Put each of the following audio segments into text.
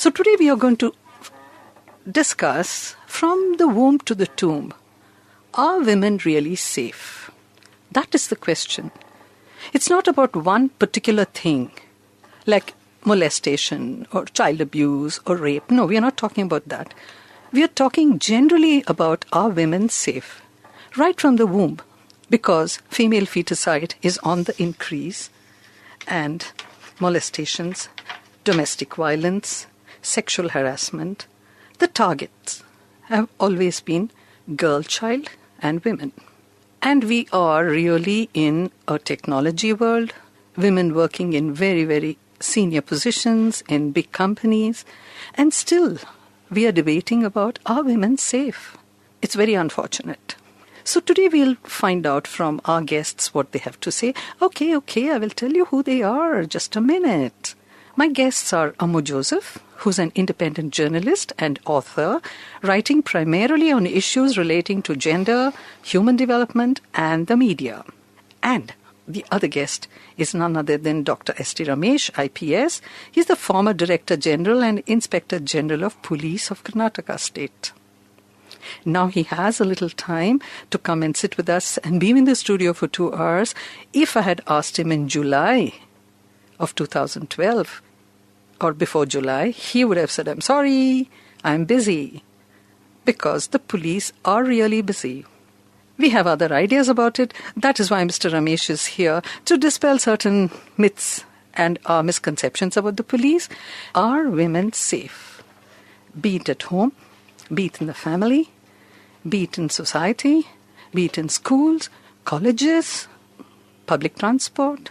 So today we are going to discuss from the womb to the tomb. Are women really safe? That is the question. It's not about one particular thing, like molestation or child abuse or rape. No, we are not talking about that. We are talking generally about are women safe? Right from the womb, because female feticide is on the increase, and molestations, domestic violence, sexual harassment, the targets have always been girl child and women. And we are really in a technology world, women working in very, very senior positions in big companies, and still we are debating about are women safe? It's very unfortunate. So today we'll find out from our guests what they have to say. Okay, I will tell you who they are. Just a minute. My guests are Ammu Joseph, who's an independent journalist and author, writing primarily on issues relating to gender, human development, and the media. And the other guest is none other than Dr. S.T. Ramesh, IPS. He's the former Director General and Inspector General of Police of Karnataka State. Now he has a little time to come and sit with us and be in the studio for 2 hours. If I had asked him in July of 2012 or before July, he would have said, I'm sorry, I'm busy. Because the police are really busy. We have other ideas about it. That is why Mr. Ramesh is here to dispel certain myths and misconceptions about the police. Are women safe? Be it at home, be it in the family, be it in society, be it in schools, colleges, public transport,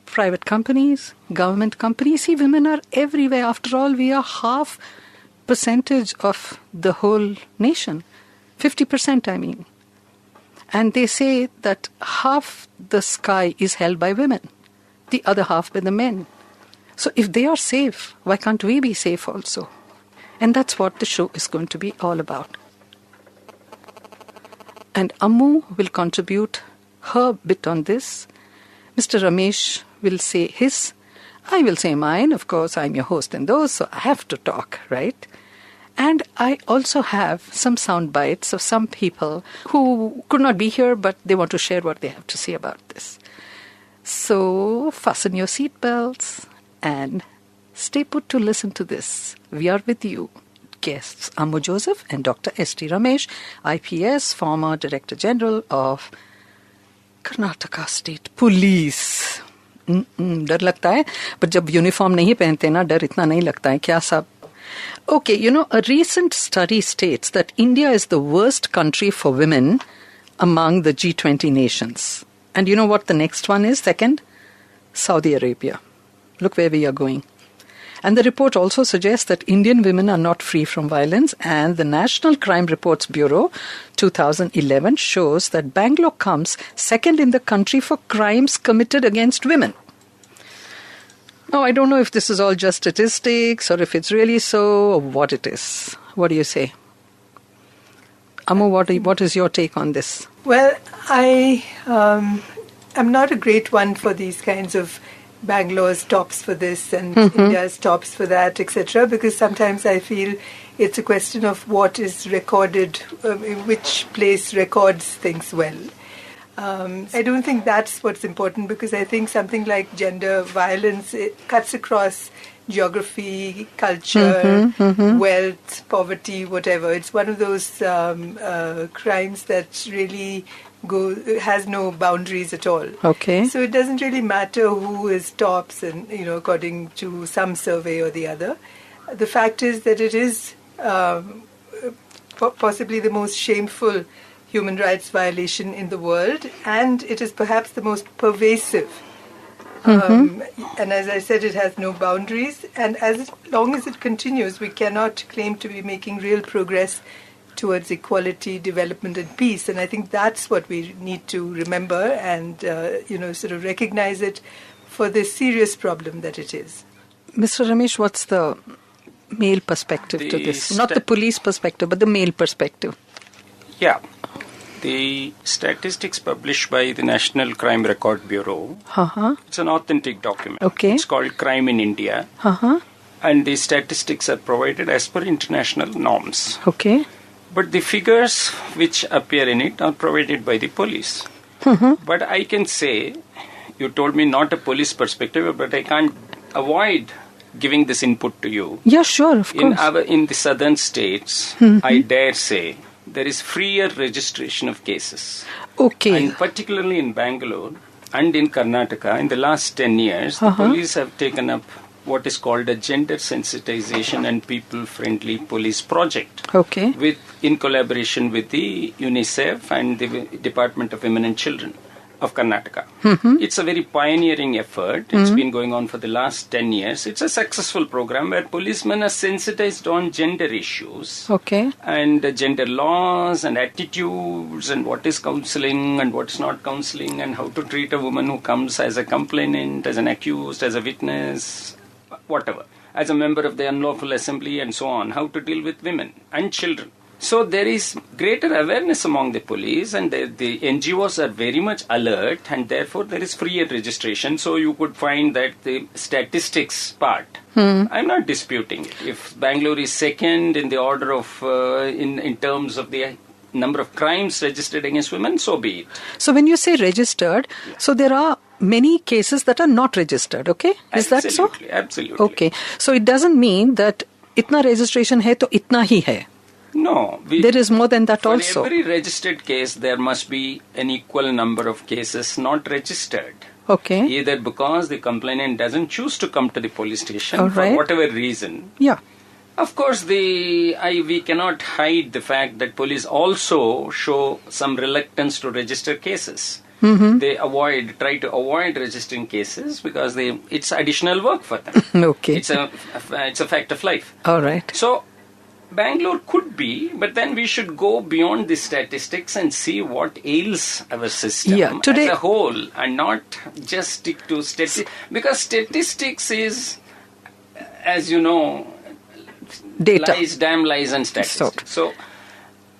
private companies, government companies. See, women are everywhere. After all, we are half percentage of the whole nation. 50%, I mean. And they say that half the sky is held by women, the other half by the men. So if they are safe, why can't we be safe also? And that's what the show is going to be all about. And Ammu will contribute her bit on this. Mr. Ramesh will say his. I will say mine. Of course, I'm your host in those, so I have to talk, right? And I also have some sound bites of some people who could not be here, but they want to share what they have to say about this. So fasten your seatbelts and stay put to listen to this. We are with you. Guests Ammu Joseph and Dr. S.T. Ramesh, IPS, former Director General of Karnataka State Police. डर लगता है, but जब uniform नहीं पहनते ना, डर इतना नहीं लगता है क्या साहब? Okay, a recent study states that India is the worst country for women among the G20 nations. And you know what the next one is? Second, Saudi Arabia. Look where we are going. And the report also suggests that Indian women are not free from violence, and the National Crime Reports Bureau 2011 shows that Bangalore comes second in the country for crimes committed against women. Now, I don't know if this is all just statistics or if it's really so or what it is. What do you say? Ammu, what is your take on this? Well, I'm not a great one for these kinds of Bangalore's tops for this and India's tops for that, etc., because sometimes I feel it's a question of what is recorded, which place records things well. I don't think that's what's important, because I think something like gender violence, it cuts across geography, culture, wealth, poverty, whatever. It's one of those crimes that really has no boundaries at all. Okay. So it doesn't really matter who is tops, and according to some survey or the other. The fact is that it is possibly the most shameful human rights violation in the world, and it is perhaps the most pervasive. And as I said, it has no boundaries, and as long as it continues, we cannot claim to be making real progress towards equality, development, and peace. And I think that's what we need to remember and, sort of recognize it for the serious problem that it is. Mr. Ramesh, what's the male perspective to this? Not the police perspective, but the male perspective. Yeah. The statistics published by the National Crime Record Bureau, it's an authentic document. Okay. It's called Crime in India. and the statistics are provided as per international norms. Okay. But the figures which appear in it are provided by the police. But I can say, you told me not a police perspective, but I can't avoid giving this input to you. Yeah, sure, of course. In the southern states, I dare say, there is freer registration of cases. Okay. And particularly in Bangalore and in Karnataka, in the last 10 years, the police have taken up what is called a gender sensitization and people-friendly police project. Okay. In collaboration with the UNICEF and the Department of Women and Children of Karnataka. It's a very pioneering effort. It's been going on for the last 10 years. It's a successful program where policemen are sensitized on gender issues. Okay. And gender laws and attitudes and what is counseling and what's not counseling and how to treat a woman who comes as a complainant, as an accused, as a witness, whatever, as a member of the unlawful assembly and so on, how to deal with women and children. So there is greater awareness among the police, and the NGOs are very much alert, and therefore there is freer registration. So you could find that the statistics part, I'm not disputing it. If Bangalore is second in the order of, in terms of the number of crimes registered against women, so be it. So when you say registered, so there are many cases that are not registered, okay? Is that so? Absolutely. Okay. So it doesn't mean that itna registration hai to itna hi hai. No. There is more than that also. For every registered case, there must be an equal number of cases not registered. Okay. Either because the complainant doesn't choose to come to the police station for whatever reason. Yeah. Of course, we cannot hide the fact that police also show some reluctance to register cases. They try to avoid registering cases because it's additional work for them. Okay. It's a fact of life. All right. So, Bangalore could be, but then we should go beyond the statistics and see what ails our system as a whole and not just stick to statistics. Because statistics is, as you know, data. Damn lies and statistics. So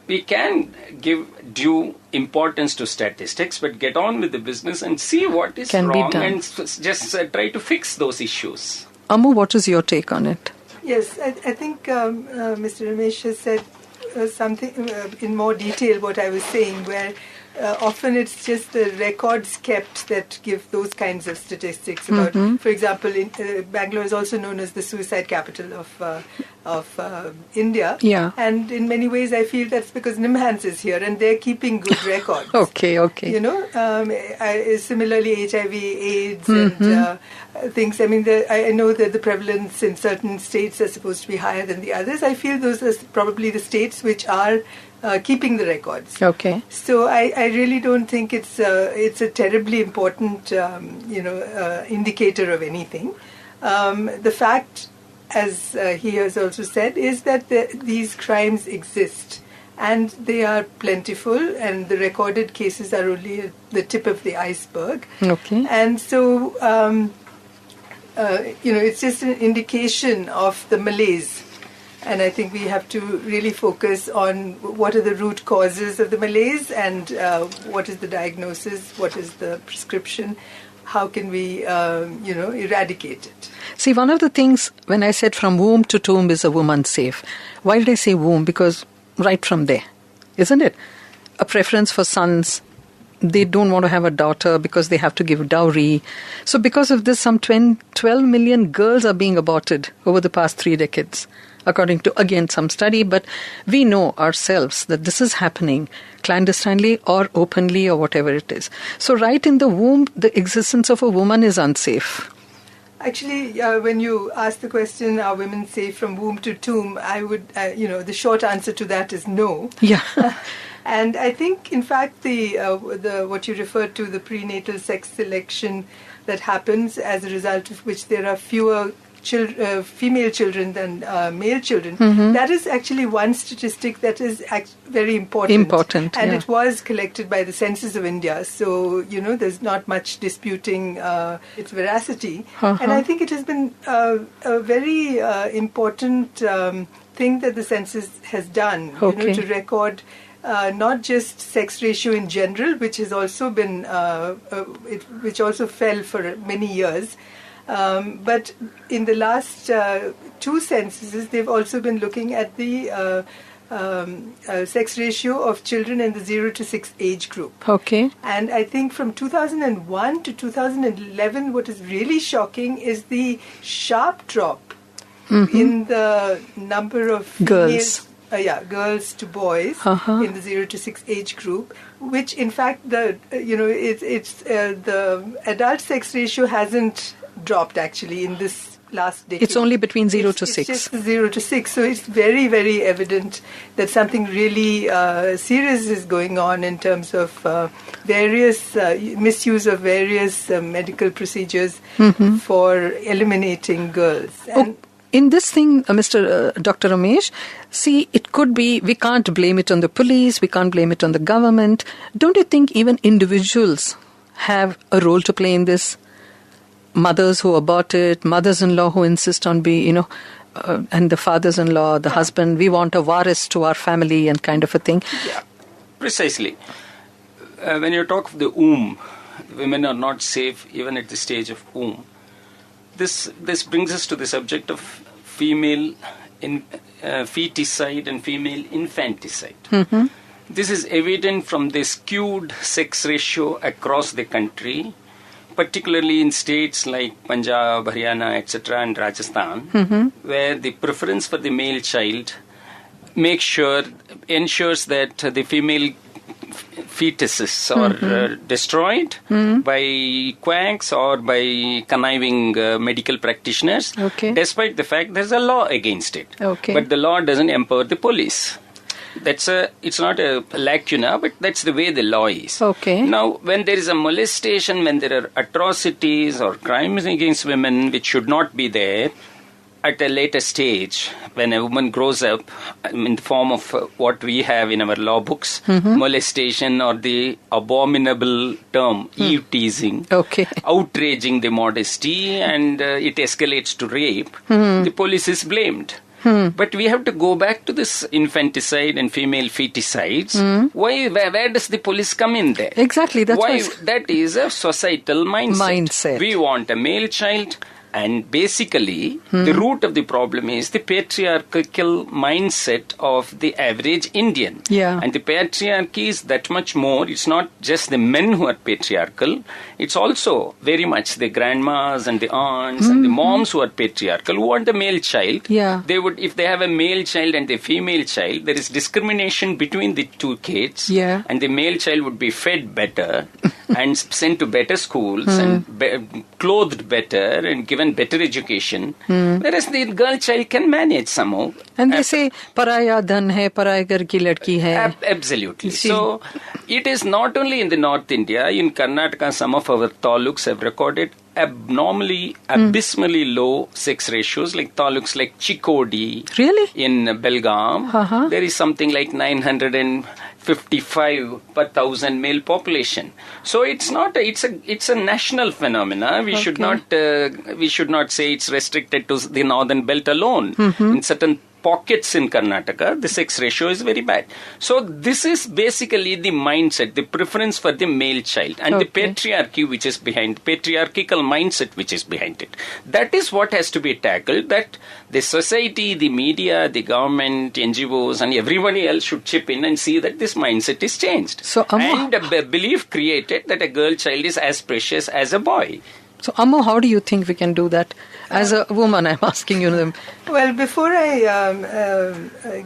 we can give due importance to statistics, but get on with the business and see what is wrong and just try to fix those issues. Ammu, what is your take on it? Yes, I think Mr. Ramesh has said something in more detail what I was saying, where often it's just the records kept that give those kinds of statistics about, for example, Bangalore is also known as the suicide capital of India. Yeah. And in many ways I feel that's because NIMHANS is here and they're keeping good records. Okay. You know, similarly HIV, AIDS and things. I mean, I know that the prevalence in certain states are supposed to be higher than the others. I feel those are probably the states which are keeping the records. Okay. So I really don't think it's a terribly important indicator of anything. The fact, as he has also said, is that these crimes exist and they are plentiful, and the recorded cases are only the tip of the iceberg. Okay. And so it's just an indication of the malaise. And I think we have to really focus on what are the root causes of the malaise and what is the diagnosis, what is the prescription, how can we, eradicate it. See, one of the things when I said from womb to tomb is a woman safe. Why did I say womb? Because right from there, isn't it? A preference for sons. They don't want to have a daughter because they have to give dowry. So because of this, some 12 million girls are being aborted over the past 3 decades. According to, again, some study, but we know ourselves that this is happening clandestinely or openly or whatever it is. So right in the womb, the existence of a woman is unsafe. Actually, when you ask the question, are women safe from womb to tomb, I would, the short answer to that is no. Yeah. And I think, in fact, the what you referred to, the prenatal sex selection that happens as a result of which there are fewer female children than male children. That is actually one statistic that is very important. And it was collected by the Census of India. So, there's not much disputing its veracity. And I think it has been a very important thing that the Census has done, to record not just sex ratio in general, which has also been, which also fell for many years, But in the last 2 censuses, they've also been looking at the sex ratio of children in the 0 to 6 age group. Okay. And I think from 2001 to 2011, what is really shocking is the sharp drop in the number of Girls. Girls to boys in the 0 to 6 age group, which in fact the adult sex ratio hasn't dropped actually in this last decade. It's only between 0 to 6. It's just 0 to 6. So it's very, very evident that something really serious is going on in terms of various misuse of various medical procedures for eliminating girls. And in this thing, Dr. Ramesh, see, it could be, we can't blame it on the police, we can't blame it on the government. Don't you think even individuals have a role to play in this? Mothers who abort it, mothers-in-law who insist on and the fathers-in-law, the husband, we want a waris to our family and kind of a thing. Yeah, precisely. When you talk of the womb, women are not safe even at the stage of womb. This brings us to the subject of female feticide and female infanticide. This is evident from the skewed sex ratio across the country, particularly in states like Punjab, Haryana, etc. and Rajasthan, where the preference for the male child ensures that the female fetuses are destroyed by quacks or by conniving medical practitioners, despite the fact there's a law against it. But the law doesn't empower the police. It's not a lacuna, but that's the way the law is. Now, when there is a molestation, when there are atrocities or crimes against women which should not be there, at a later stage, when a woman grows up in the form of what we have in our law books, molestation or the abominable term, eve-teasing, outraging the modesty, and it escalates to rape, the police is blamed. But we have to go back to this infanticide and female feticides. Where does the police come in there? Exactly. That is a societal mindset. We want a male child. And basically, the root of the problem is the patriarchal mindset of the average Indian. And the patriarchy is that much more. It's not just the men who are patriarchal. It's also very much the grandmas and the aunts and the moms who are patriarchal, who want the male child. They would, if they have a male child and a female child, there is discrimination between the two kids. And the male child would be fed better and sent to better schools and clothed better and given better education, whereas the girl child can manage somehow. And they say, paraya dhan hai, paraya ghar ki ladki hai. Absolutely. So, it is not only in the North India, in Karnataka, some of our taluks have recorded abnormally, abysmally low sex ratios, like taluks like Chikodi. Really? In Belgaum, there is something like 955 per thousand male population. So it's a national phenomena. We should not say it's restricted to the northern belt alone. In certain pockets in Karnataka, the sex ratio is very bad. So this is basically the mindset, the preference for the male child, and the patriarchy which is behind, patriarchal mindset which is behind it. That is what has to be tackled, that the society, the media, the government, NGOs and everybody else should chip in and see that this mindset is changed. So, and a belief created that a girl child is as precious as a boy. So, Ammu, how do you think we can do that? As a woman, I'm asking you. Well, before I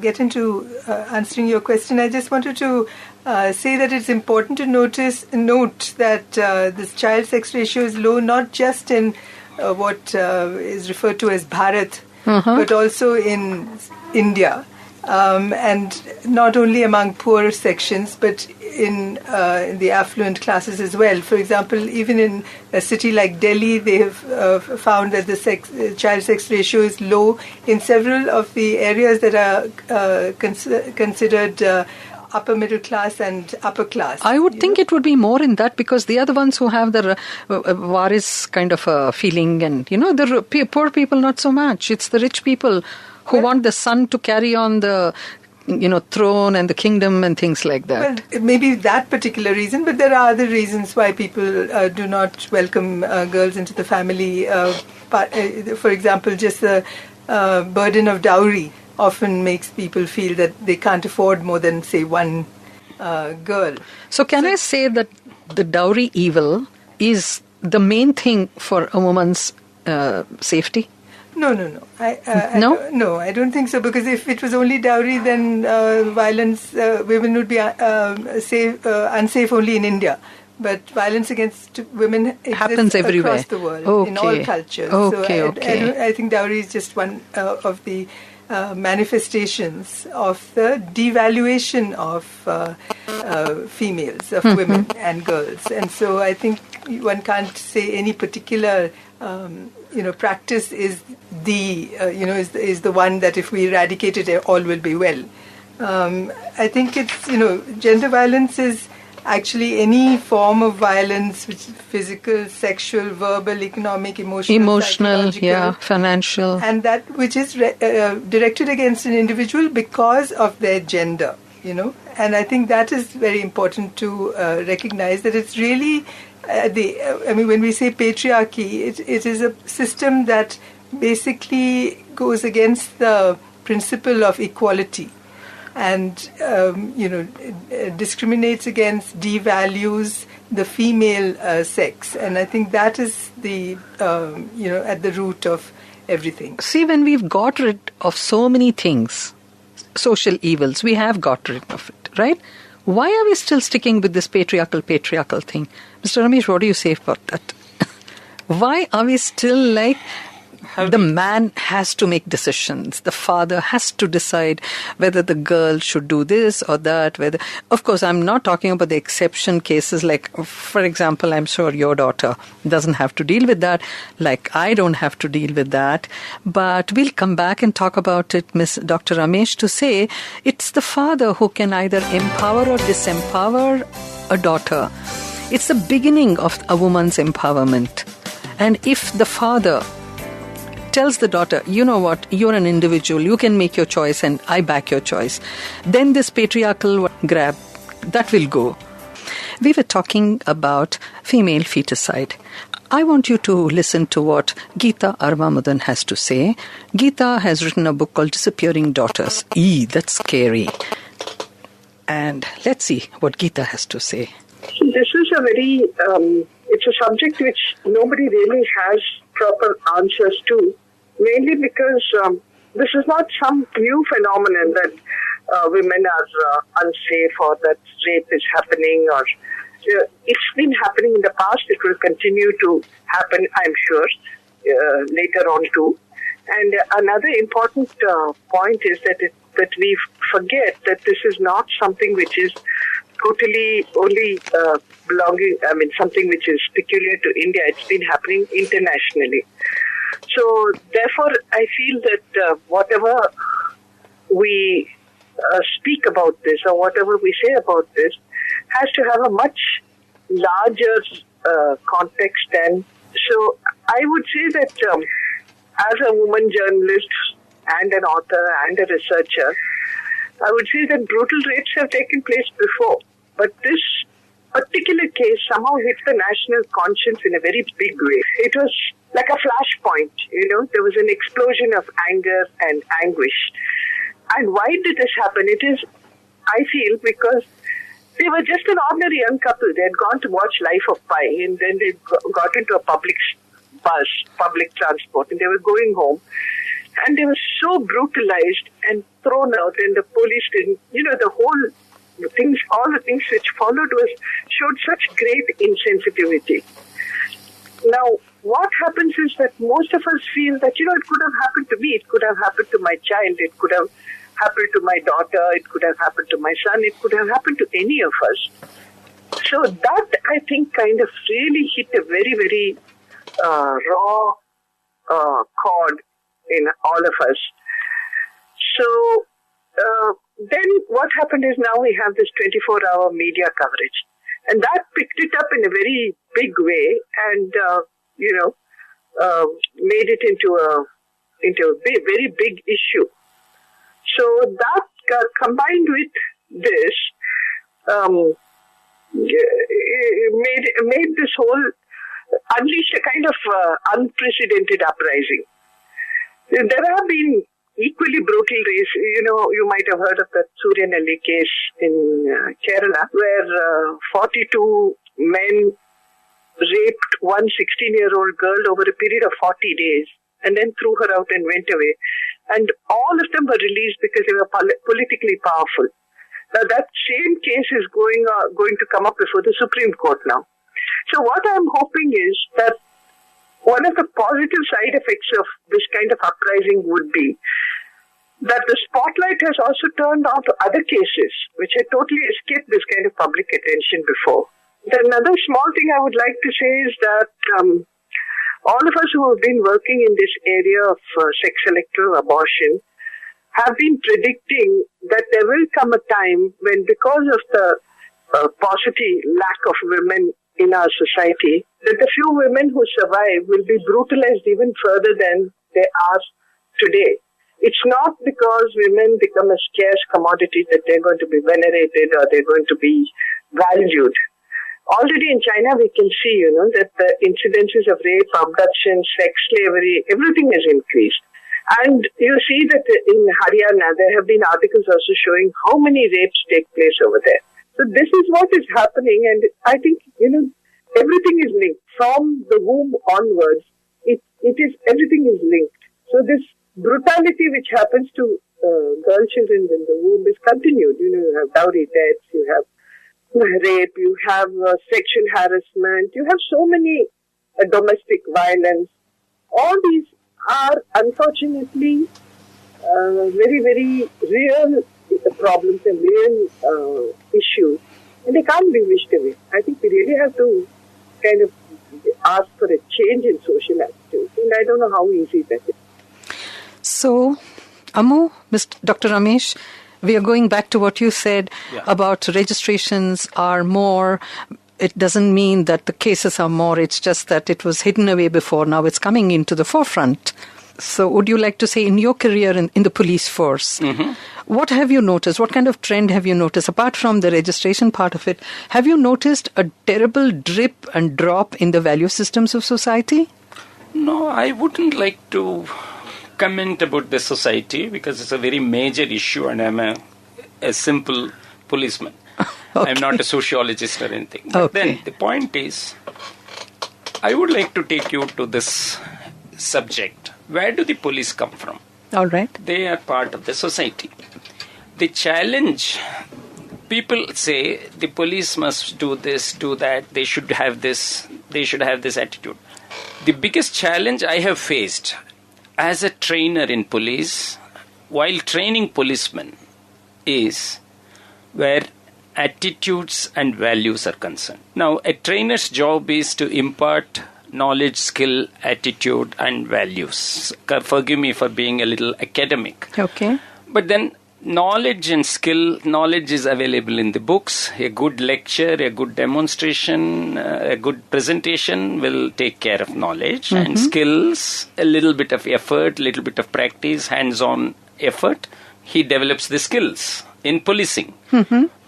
get into answering your question, I just wanted to say that it's important to note that this child sex ratio is low not just in what is referred to as Bharat, but also in India. And not only among poor sections, but in the affluent classes as well. For example, even in a city like Delhi, they have found that the child sex ratio is low in several of the areas that are considered upper middle class and upper class. I would think it would be more in that, because they are the ones who have the waris kind of a feeling, and the poor people not so much. It's the rich people who want the son to carry on the throne and the kingdom and things like that. Well, maybe that particular reason, but there are other reasons why people do not welcome girls into the family. For example, just the burden of dowry often makes people feel that they can't afford more than, say, one girl. So can I say that the dowry evil is the main thing for a woman's safety? No. I don't think so. Because if it was only dowry, then violence, women would be unsafe only in India. But violence against women happens everywhere across the world, in all cultures. I think dowry is just one of the manifestations of the devaluation of females, of women and girls. And so I think one can't say any particular practice is is the one that if we eradicate it, all will be well. I think it's, gender violence is actually any form of violence, which is physical, sexual, verbal, economic, emotional, financial. And that which is directed against an individual because of their gender, And I think that is very important to recognize, that it's really when we say patriarchy, it is a system that basically goes against the principle of equality and, discriminates against, devalues the female sex. And I think that is the, at the root of everything. See, when we've got rid of so many things, social evils, we have got rid of it, right? Why are we still sticking with this patriarchal thing? Mr. Ramesh, what do you say about that? Why are we still like the man has to make decisions? The father has to decide whether the girl should do this or that. Of course, I'm not talking about the exception cases. Like, for example, I'm sure your daughter doesn't have to deal with that. Like, I don't have to deal with that. But we'll come back and talk about it, Miss Dr. Ramesh, to say it's the father who can either empower or disempower a daughter. It's the beginning of a woman's empowerment. And if the father tells the daughter, you know what, you're an individual, you can make your choice and I back your choice, then this patriarchal grab, that will go. We were talking about female feticide. I want you to listen to what Gita Aravamudan has to say. Gita has written a book called Disappearing Daughters. That's scary. And let's see what Gita has to say. This is a very, it's a subject which nobody really has proper answers to, mainly because this is not some new phenomenon that women are unsafe or that rape is happening, or it's been happening in the past. It will continue to happen, I'm sure, later on too. And another important point is that we forget that this is not something which is totally only something which is peculiar to India. It's been happening internationally. So, therefore, I feel that whatever we speak about this or whatever we say about this has to have a much larger context. And so, I would say that as a woman journalist and an author and a researcher, I would say that brutal rapes have taken place before. But this particular case somehow hit the national conscience in a very big way. It was like a flashpoint, There was an explosion of anger and anguish. And why did this happen? It is, I feel, because they were just an ordinary young couple. They had gone to watch Life of Pi, and then they got into a public transport, and they were going home. And they were so brutalized and thrown out, and the police didn't, all the things which followed showed such great insensitivity. Now, what happens is that most of us feel that, it could have happened to me, it could have happened to my child, it could have happened to my daughter, it could have happened to my son, it could have happened to any of us. So that, I think, kind of really hit a very, very raw chord in all of us. So then what happened is now we have this 24-hour media coverage. And that picked it up in a very big way and, made it into a very big issue. So that combined with this, made this whole, unleashed a kind of unprecedented uprising. There have been equally brutal race. You might have heard of the Suryanelli case in Kerala, where 42 men raped one 16-year-old girl over a period of 40 days and then threw her out and went away. And all of them were released because they were politically powerful. Now that same case is going to come up before the Supreme Court now. So what I'm hoping is that one of the positive side effects of this kind of uprising would be that the spotlight has also turned on to other cases which had totally escaped this kind of public attention before. Another small thing I would like to say is that all of us who have been working in this area of sex-selective abortion have been predicting that there will come a time when, because of the paucity, lack of women in our society, that the few women who survive will be brutalized even further than they are today. It's not because women become a scarce commodity that they're going to be venerated or they're going to be valued. Already in China, we can see, that the incidences of rape, abduction, sex slavery, everything has increased. And you see that in Haryana, there have been articles also showing how many rapes take place over there. So this is what is happening, and I think, everything is linked. From the womb onwards, everything is linked. So this brutality which happens to girl children in the womb is continued. You have dowry deaths, you have rape, you have sexual harassment, you have so many domestic violence. All these are unfortunately very, very real problems and real issues, and they can't be wished away. I think we really have to kind of ask for a change in social attitudes, and I don't know how easy that is. So, Ammu, Dr. Ramesh, we are going back to what you said about registrations are more. It doesn't mean that the cases are more. It's just that it was hidden away before. Now it's coming into the forefront. So would you like to say, in your career in the police force, what have you noticed? What kind of trend have you noticed? Apart from the registration part of it, have you noticed a terrible drip and drop in the value systems of society? No, I wouldn't like to comment about the society because it's a very major issue and I'm a simple policeman. Okay. I'm not a sociologist or anything. But then the point is, I would like to take you to this subject. Where do the police come from? All right. They are part of the society. The challenge, people say the police must do this, do that, they should have this attitude. The biggest challenge I have faced as a trainer in police, while training policemen, is where attitudes and values are concerned. Now, a trainer's job is to impart knowledge, skill, attitude, and values. Forgive me for being a little academic. Okay. But then knowledge and skill, knowledge is available in the books. A good lecture, a good demonstration, a good presentation will take care of knowledge. And skills, a little bit of effort, a little bit of practice, hands-on effort, he develops the skills in policing.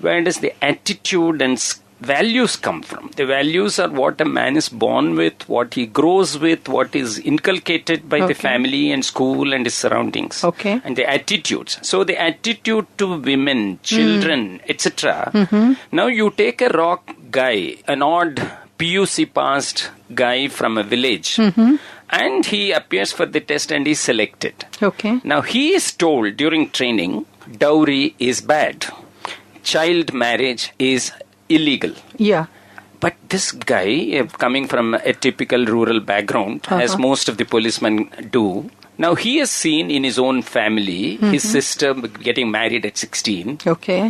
Where does the attitude and values come from? The values are what a man is born with, what he grows with, what is inculcated by the family and school and his surroundings. Okay. And the attitudes. So the attitude to women, children, etc. Now you take a rock guy, an odd PUC passed guy from a village, and he appears for the test and is selected. Okay. Now he is told during training, dowry is bad. Child marriage is illegal. Yeah. But this guy, coming from a typical rural background, as most of the policemen do, now he has seen in his own family his sister getting married at 16,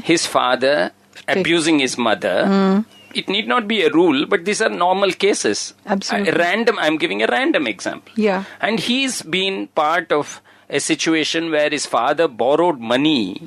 his father abusing his mother. It need not be a rule, but these are normal cases. Absolutely. I'm giving a random example. Yeah. And he's been part of a situation where his father borrowed money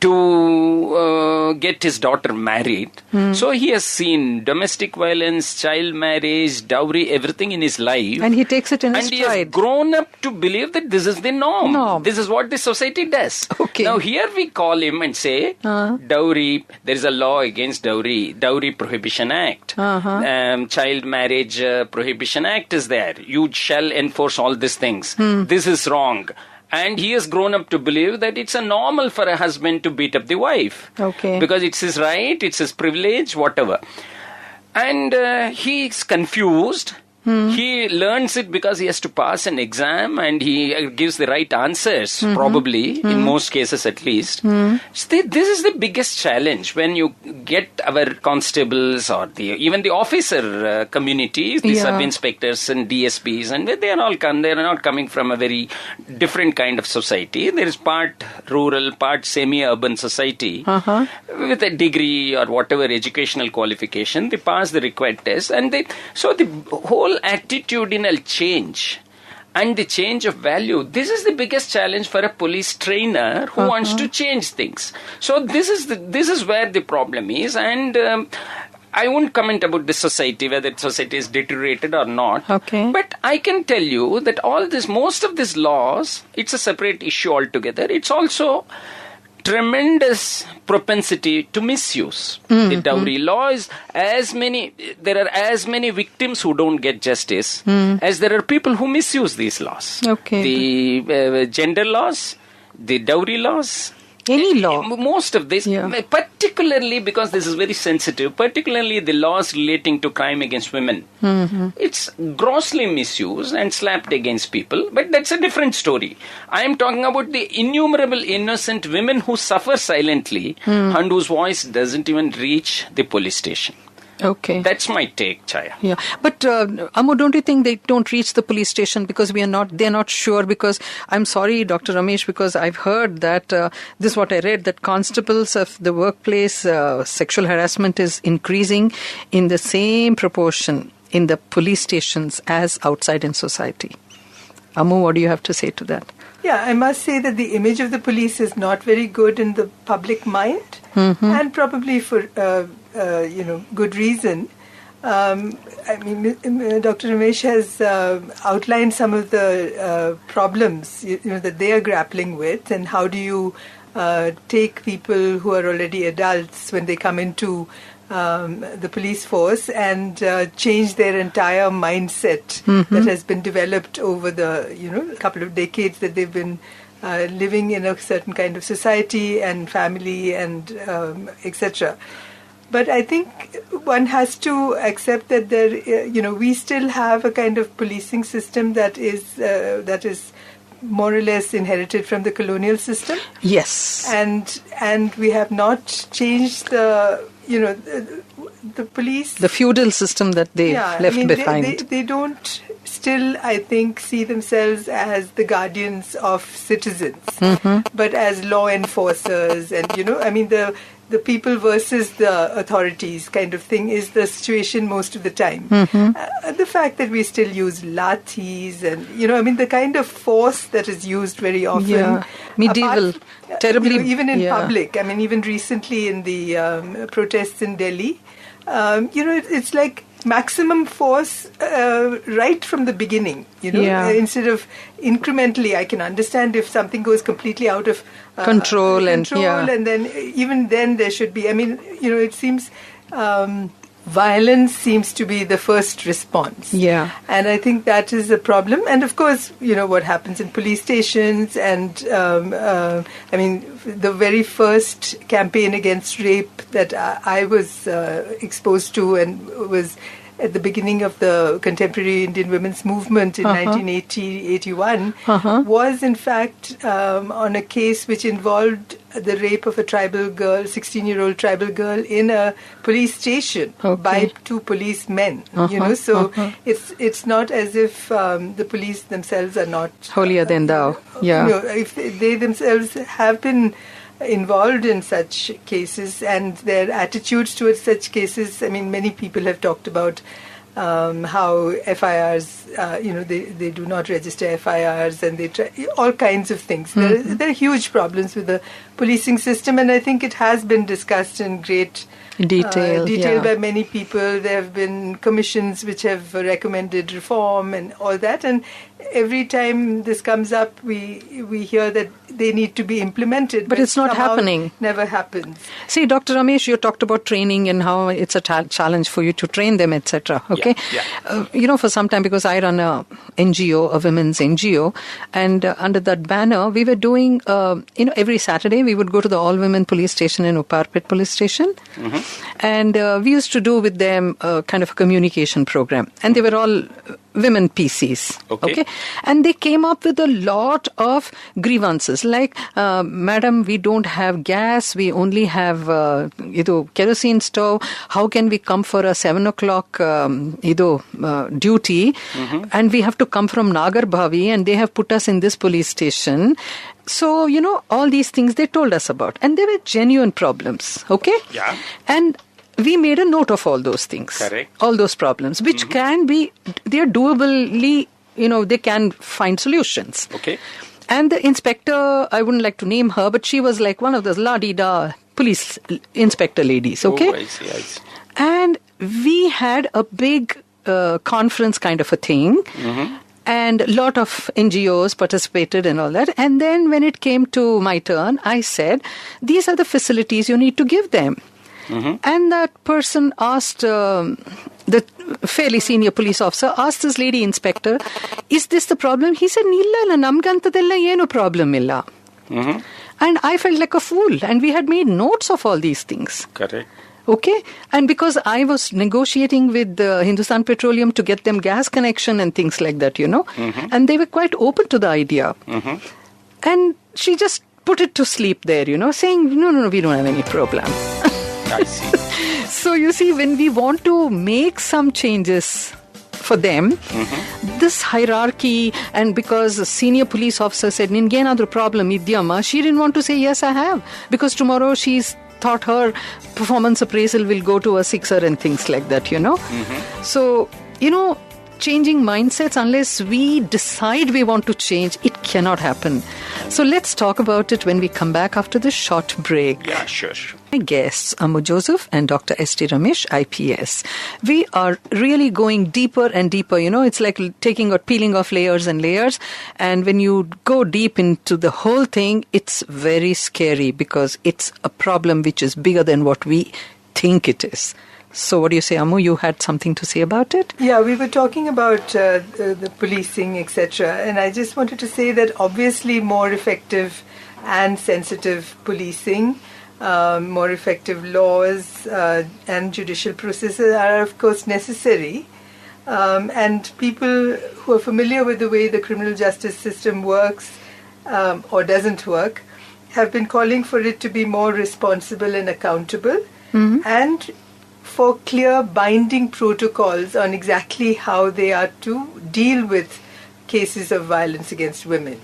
to get his daughter married. So he has seen domestic violence, child marriage, dowry, everything in his life. And he takes it in his stride. And he has grown up to believe that this is the norm. This is what the society does. Okay. Now here we call him and say, dowry, there is a law against dowry, Dowry Prohibition Act. Child Marriage Prohibition Act is there. You shall enforce all these things. This is wrong. And he has grown up to believe that it's a normal for a husband to beat up the wife. Okay. Because it's his right, it's his privilege, whatever. And he's confused. He learns it because he has to pass an exam and he gives the right answers, probably, in most cases at least. So this is the biggest challenge when you get our constables or even the officer communities, the sub-inspectors and DSPs, and they are not coming from a very different kind of society. There is part rural, part semi-urban society with a degree or whatever educational qualification. They pass the required test and so the whole attitudinal change and the change of value, this is the biggest challenge for a police trainer who wants to change things. So this is where the problem is, and I won't comment about the society, whether the society is deteriorated or not. Okay. But I can tell you that most of these laws, it's a separate issue altogether. It's also tremendous propensity to misuse. The dowry law is there are as many victims who don't get justice as there are people who misuse these laws. Okay. The gender laws, the dowry laws, any law. Most of this, particularly because this is very sensitive, particularly the laws relating to crime against women. It's grossly misused and slapped against people, but that's a different story. I am talking about the innumerable innocent women who suffer silently and whose voice doesn't even reach the police station. Okay. That's my take, Chaya. Yeah. But, Ammu, don't you think they don't reach the police station because they're not sure? Because I'm sorry, Dr. Ramesh, because I've heard that, this is what I read, that constables of the workplace, sexual harassment is increasing in the same proportion in the police stations as outside in society. Ammu, what do you have to say to that? Yeah, I must say that the image of the police is not very good in the public mind, and probably for good reason. I mean, Dr. Ramesh has outlined some of the problems that they are grappling with, and how do you take people who are already adults when they come into the police force and change their entire mindset that has been developed over the couple of decades that they've been living in a certain kind of society and family and etc. But I think one has to accept that we still have a kind of policing system that is more or less inherited from the colonial system. Yes. And we have not changed the police. The feudal system that they left behind. They don't still, I think, see themselves as the guardians of citizens, but as law enforcers. And, the people versus the authorities kind of thing is the situation most of the time. The fact that we still use lathis and, the kind of force that is used very often. Yeah. Medieval. Terribly. Even in public. I mean, even recently in the protests in Delhi, it's like maximum force right from the beginning, instead of incrementally. I can understand if something goes completely out of control and then even then there should be, it seems violence seems to be the first response. Yeah. And I think that is a problem. And of course, what happens in police stations and, the very first campaign against rape that I was exposed to and was at the beginning of the contemporary Indian women's movement in 1980-81 was in fact on a case which involved the rape of a tribal girl, 16-year-old tribal girl, in a police station by two policemen. So it's not as if the police themselves are not holier than thou. If they themselves have been involved in such cases and their attitudes towards such cases. I mean, many people have talked about how FIRs, they do not register FIRs, and they try all kinds of things. There are huge problems with the policing system, and I think it has been discussed in great detail by many people. There have been commissions which have recommended reform and all that, and every time this comes up, we hear that they need to be implemented. But it's not happening. Never happens. See, Dr. Ramesh, you talked about training and how it's a challenge for you to train them, etc. Okay? Yeah. For some time, because I run a NGO, a women's NGO, and under that banner, we were doing, every Saturday, we would go to the all-women police station in Uparpet police station. And we used to do with them kind of a communication program. And they were all women PCs. Okay. And they came up with a lot of grievances like, Madam, we don't have gas. We only have kerosene stove. How can we come for a 7 o'clock duty? And we have to come from Nagarbhavi, and they have put us in this police station. So, all these things they told us about. And they were genuine problems. Okay? Yeah. And we made a note of all those things. Correct. All those problems, which can be, they are doably, they can find solutions. Okay. And the inspector, I wouldn't like to name her, but she was like one of those la-di-da police inspector ladies. Okay. Oh, I see. And we had a big conference kind of a thing. And a lot of NGOs participated and all that. And then when it came to my turn, I said, these are the facilities you need to give them. And that person asked, the fairly senior police officer asked this lady inspector, is this the problem? He said, Illa, namgantadella yeno problem illa. And I felt like a fool. And we had made notes of all these things. Correct. Okay. And because I was negotiating with Hindustan Petroleum to get them gas connection and things like that, and they were quite open to the idea. And she just put it to sleep there, saying, no, we don't have any problem. I see. So you see, when we want to make some changes for them, this hierarchy, and because the senior police officer said, Ningenadru problem idyama, she didn't want to say, yes, I have. Because tomorrow she's thought her performance appraisal will go to a sixer and things like that, So, changing mindsets, unless we decide we want to change, it cannot happen. So let's talk about it when we come back after this short break. Yeah, sure. My guests, Ammu Joseph and Dr. S.T. Ramesh, IPS. We are really going deeper and deeper. It's like peeling off layers and layers. And when you go deep into the whole thing, it's very scary because it's a problem which is bigger than what we think it is. So what do you say, Ammu? You had something to say about it? Yeah, we were talking about the policing, etc. And I just wanted to say that obviously more effective and sensitive policing, more effective laws and judicial processes are of course necessary. And people who are familiar with the way the criminal justice system works or doesn't work have been calling for it to be more responsible and accountable, and for clear binding protocols on exactly how they are to deal with cases of violence against women.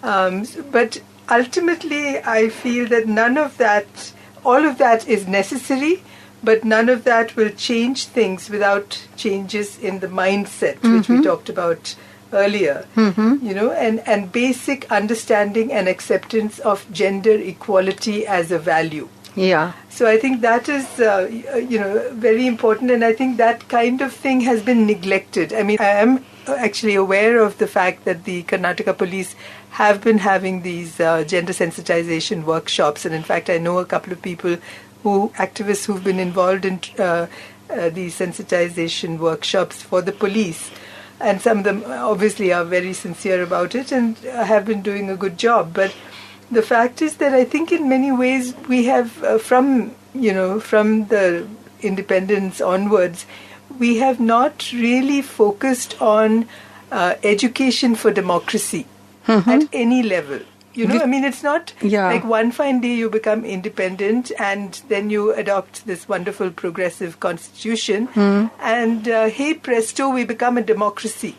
But ultimately, I feel that all of that is necessary, but none of that will change things without changes in the mindset, which we talked about earlier, and basic understanding and acceptance of gender equality as a value. Yeah. So I think that is, very important, and I think that kind of thing has been neglected. I mean, I am actually aware of the fact that the Karnataka police have been having these gender sensitization workshops, and in fact, I know a couple of activists who've been involved in these sensitization workshops for the police, and some of them obviously are very sincere about it and have been doing a good job, but the fact is that I think in many ways we have, from the independence onwards, we have not really focused on education for democracy at any level. It's not like one fine day you become independent and then you adopt this wonderful progressive constitution and hey presto, we become a democracy.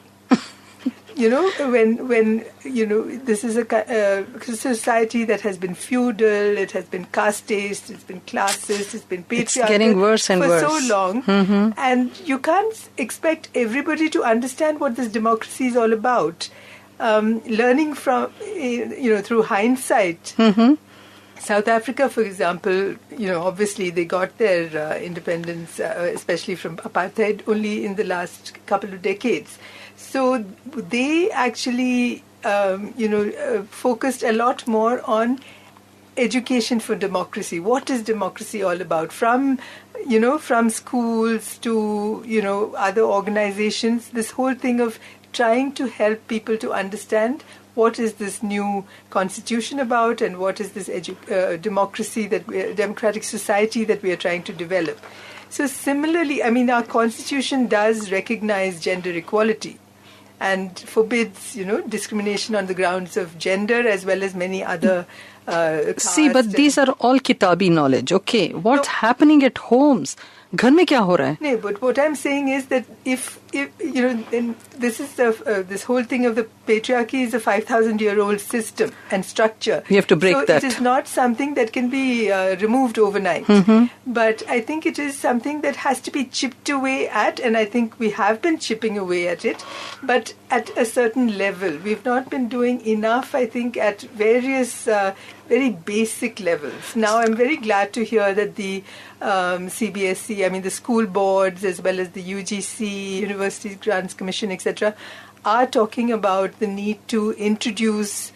when this is a society that has been feudal, it has been caste-based, it's been classist, it's been patriarchal. It's getting worse and worse. For so long. And you can't expect everybody to understand what this democracy is all about. Learning from, through hindsight. South Africa, for example, obviously they got their independence, especially from apartheid, only in the last couple of decades. So they actually, focused a lot more on education for democracy. What is democracy all about? From schools to, other organizations, this whole thing of trying to help people to understand what is this new constitution about and what is this democracy democratic society that we are trying to develop. So similarly, our constitution does recognize gender equality and forbids, discrimination on the grounds of gender as well as many other See, but these are all kitabi knowledge. Okay, what's happening at homes? घर में क्या हो रहा है? No, but what I'm saying is that if then this is this whole thing of the patriarchy is a 5,000-year-old system and structure. You have to break that. So it is not something that can be removed overnight. But I think it is something that has to be chipped away at, and I think we have been chipping away at it, but at a certain level. We've not been doing enough, I think, at various very basic levels. Now, I'm very glad to hear that the CBSE, the school boards as well as the UGC, University Grants Commission, etc., are talking about the need to introduce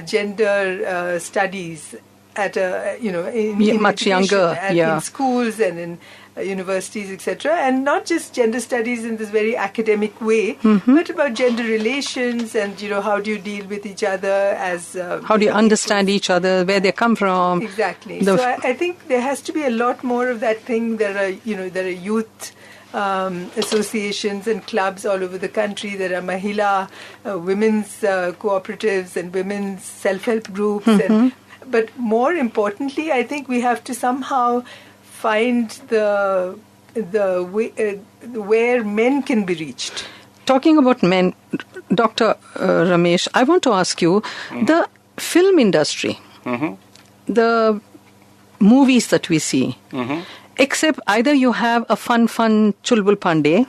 gender studies at in much younger, in schools and in universities, etc., and not just gender studies in this very academic way, but about gender relations and how do you deal with each other as how do you understand each other, where they come from. Exactly. So I think there has to be a lot more of that thing. There are youth associations and clubs all over the country. There are Mahila women's cooperatives and women's self-help groups. But more importantly, I think we have to somehow find the way, where men can be reached. Talking about men, Dr. Ramesh, I want to ask you, the film industry, the movies that we see, except either you have a fun Chulbul Pandey,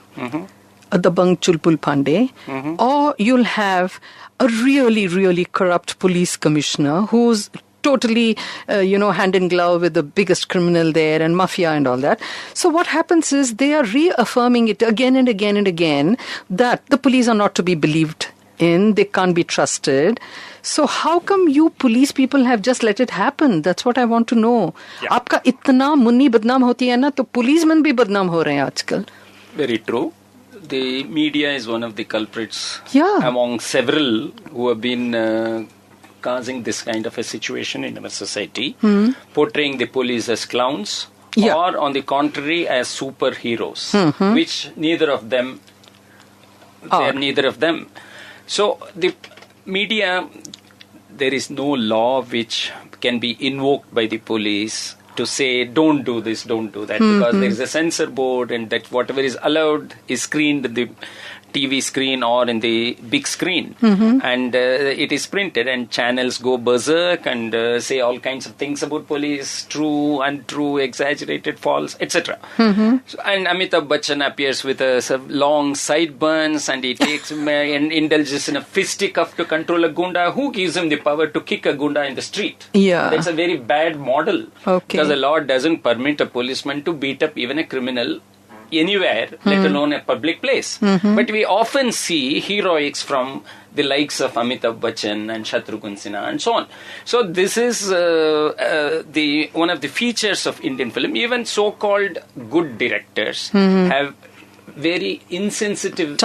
a Dabang Chulbul Pandey, or you'll have a really, really corrupt police commissioner who's totally, hand in glove with the biggest criminal there and mafia and all that. So what happens is they are reaffirming it again and again and again that the police are not to be believed in, they can't be trusted. So how come you police people have just let it happen? That's what I want to know. Aapka itna munni badnaam hoti hai na, to policemen bhi badnaam ho rahe hain aajkal. Very true. The media is one of the culprits among several who have been causing this kind of a situation in our society, portraying the police as clowns or on the contrary as superheroes, which neither of them are. Neither of them. So the media, there is no law which can be invoked by the police to say don't do this, don't do that, because there is a censor board and that whatever is allowed is screened in the TV screen or in the big screen, and it is printed and channels go berserk and say all kinds of things about police, true, untrue, exaggerated, false, etc. And Amitabh Bachchan appears with a long sideburns and he takes and indulges in a fisticuff to control a gunda. Who gives him the power to kick a gunda in the street? That's a very bad model, because the law doesn't permit a policeman to beat up even a criminal anywhere, let alone a public place. But we often see heroics from the likes of Amitabh Bachchan and Shatrughan Sinha and so on. So this is one of the features of Indian film. Even so-called good directors have very insensitively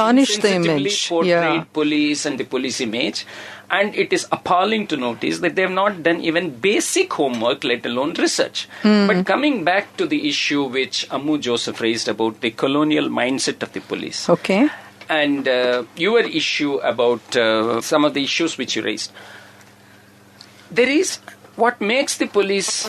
portrayed police and the police image. And it is appalling to notice that they have not done even basic homework, let alone research. But coming back to the issue which Ammu Joseph raised about the colonial mindset of the police. And your issue about some of the issues which you raised. There is what makes the police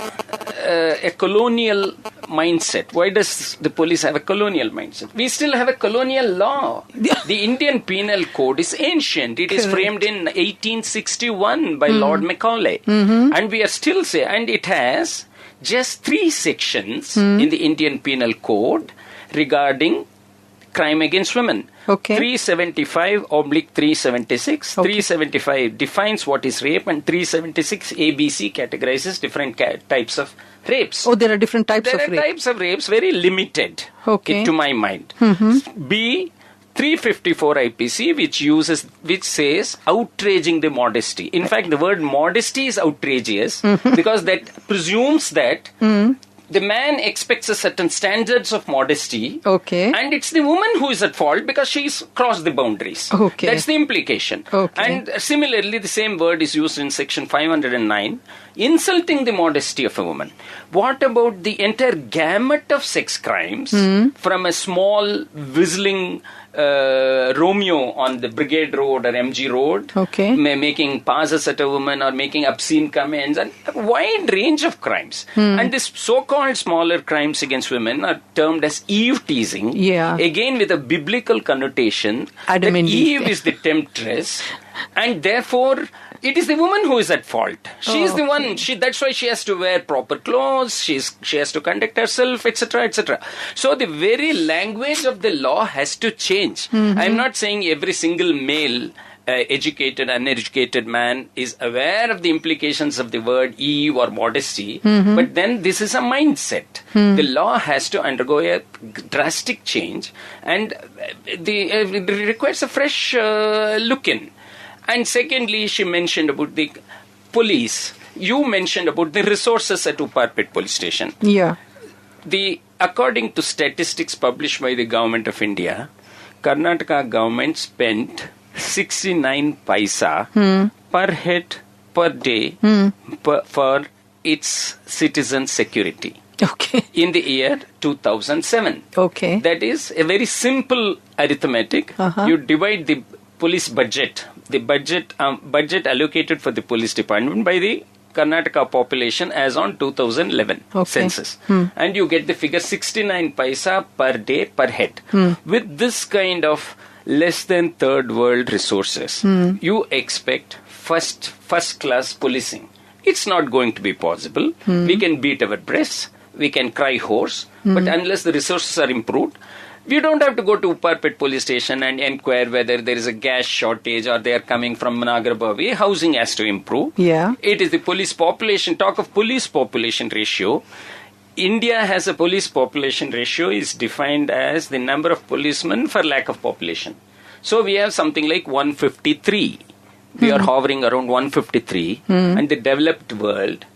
a colonial mindset? Why does the police have a colonial mindset? We still have a colonial law. The Indian Penal Code is ancient. It is framed in 1861 by Lord Macaulay. And we are still and it has just 3 sections in the Indian Penal Code regarding crime against women. 375/376. 375 defines what is rape, and 376 ABC categorizes different types of rapes. Oh, there are different types of rape. There are types of rapes, very limited, to my mind. B, 354 IPC, which says outraging the modesty. In fact, the word modesty is outrageous because that presumes that the man expects a certain standards of modesty, and it's the woman who is at fault because she's crossed the boundaries. That's the implication. And similarly, the same word is used in section 509, insulting the modesty of a woman. What about the entire gamut of sex crimes, from a small whistling Romeo on the Brigade Road or MG Road, making passes at a woman or making obscene comments, and a wide range of crimes. And this so-called smaller crimes against women are termed as Eve teasing, again with a biblical connotation that Eve is the temptress, and therefore it is the woman who is at fault. She is the one. That's why she has to wear proper clothes. She has to conduct herself, etc., etc. So the very language of the law has to change. I am not saying every single male, educated, uneducated man is aware of the implications of the word Eve or modesty. But then this is a mindset. The law has to undergo a drastic change, and it requires a fresh look in. And secondly, she mentioned about the police. You mentioned about the resources at Upparpet police station. According to statistics published by the Government of India, Karnataka government spent 69 paisa per head per day for its citizen security. In the year 2007. That is a very simple arithmetic. You divide the police budget, the budget allocated for the police department by the Karnataka population as on 2011 census. And you get the figure 69 paisa per day per head. With this kind of less than third world resources, you expect first class policing. It's not going to be possible. We can beat our breasts, we can cry hoarse, but unless the resources are improved, we don't have to go to Upparpet police station and inquire whether there is a gas shortage or they are coming from Nagarbavi. Housing has to improve. It is the police population. Talk of police population ratio. India has a police population ratio is defined as the number of policemen for lakh of population. So we have something like 153. We are hovering around 153, and the developed world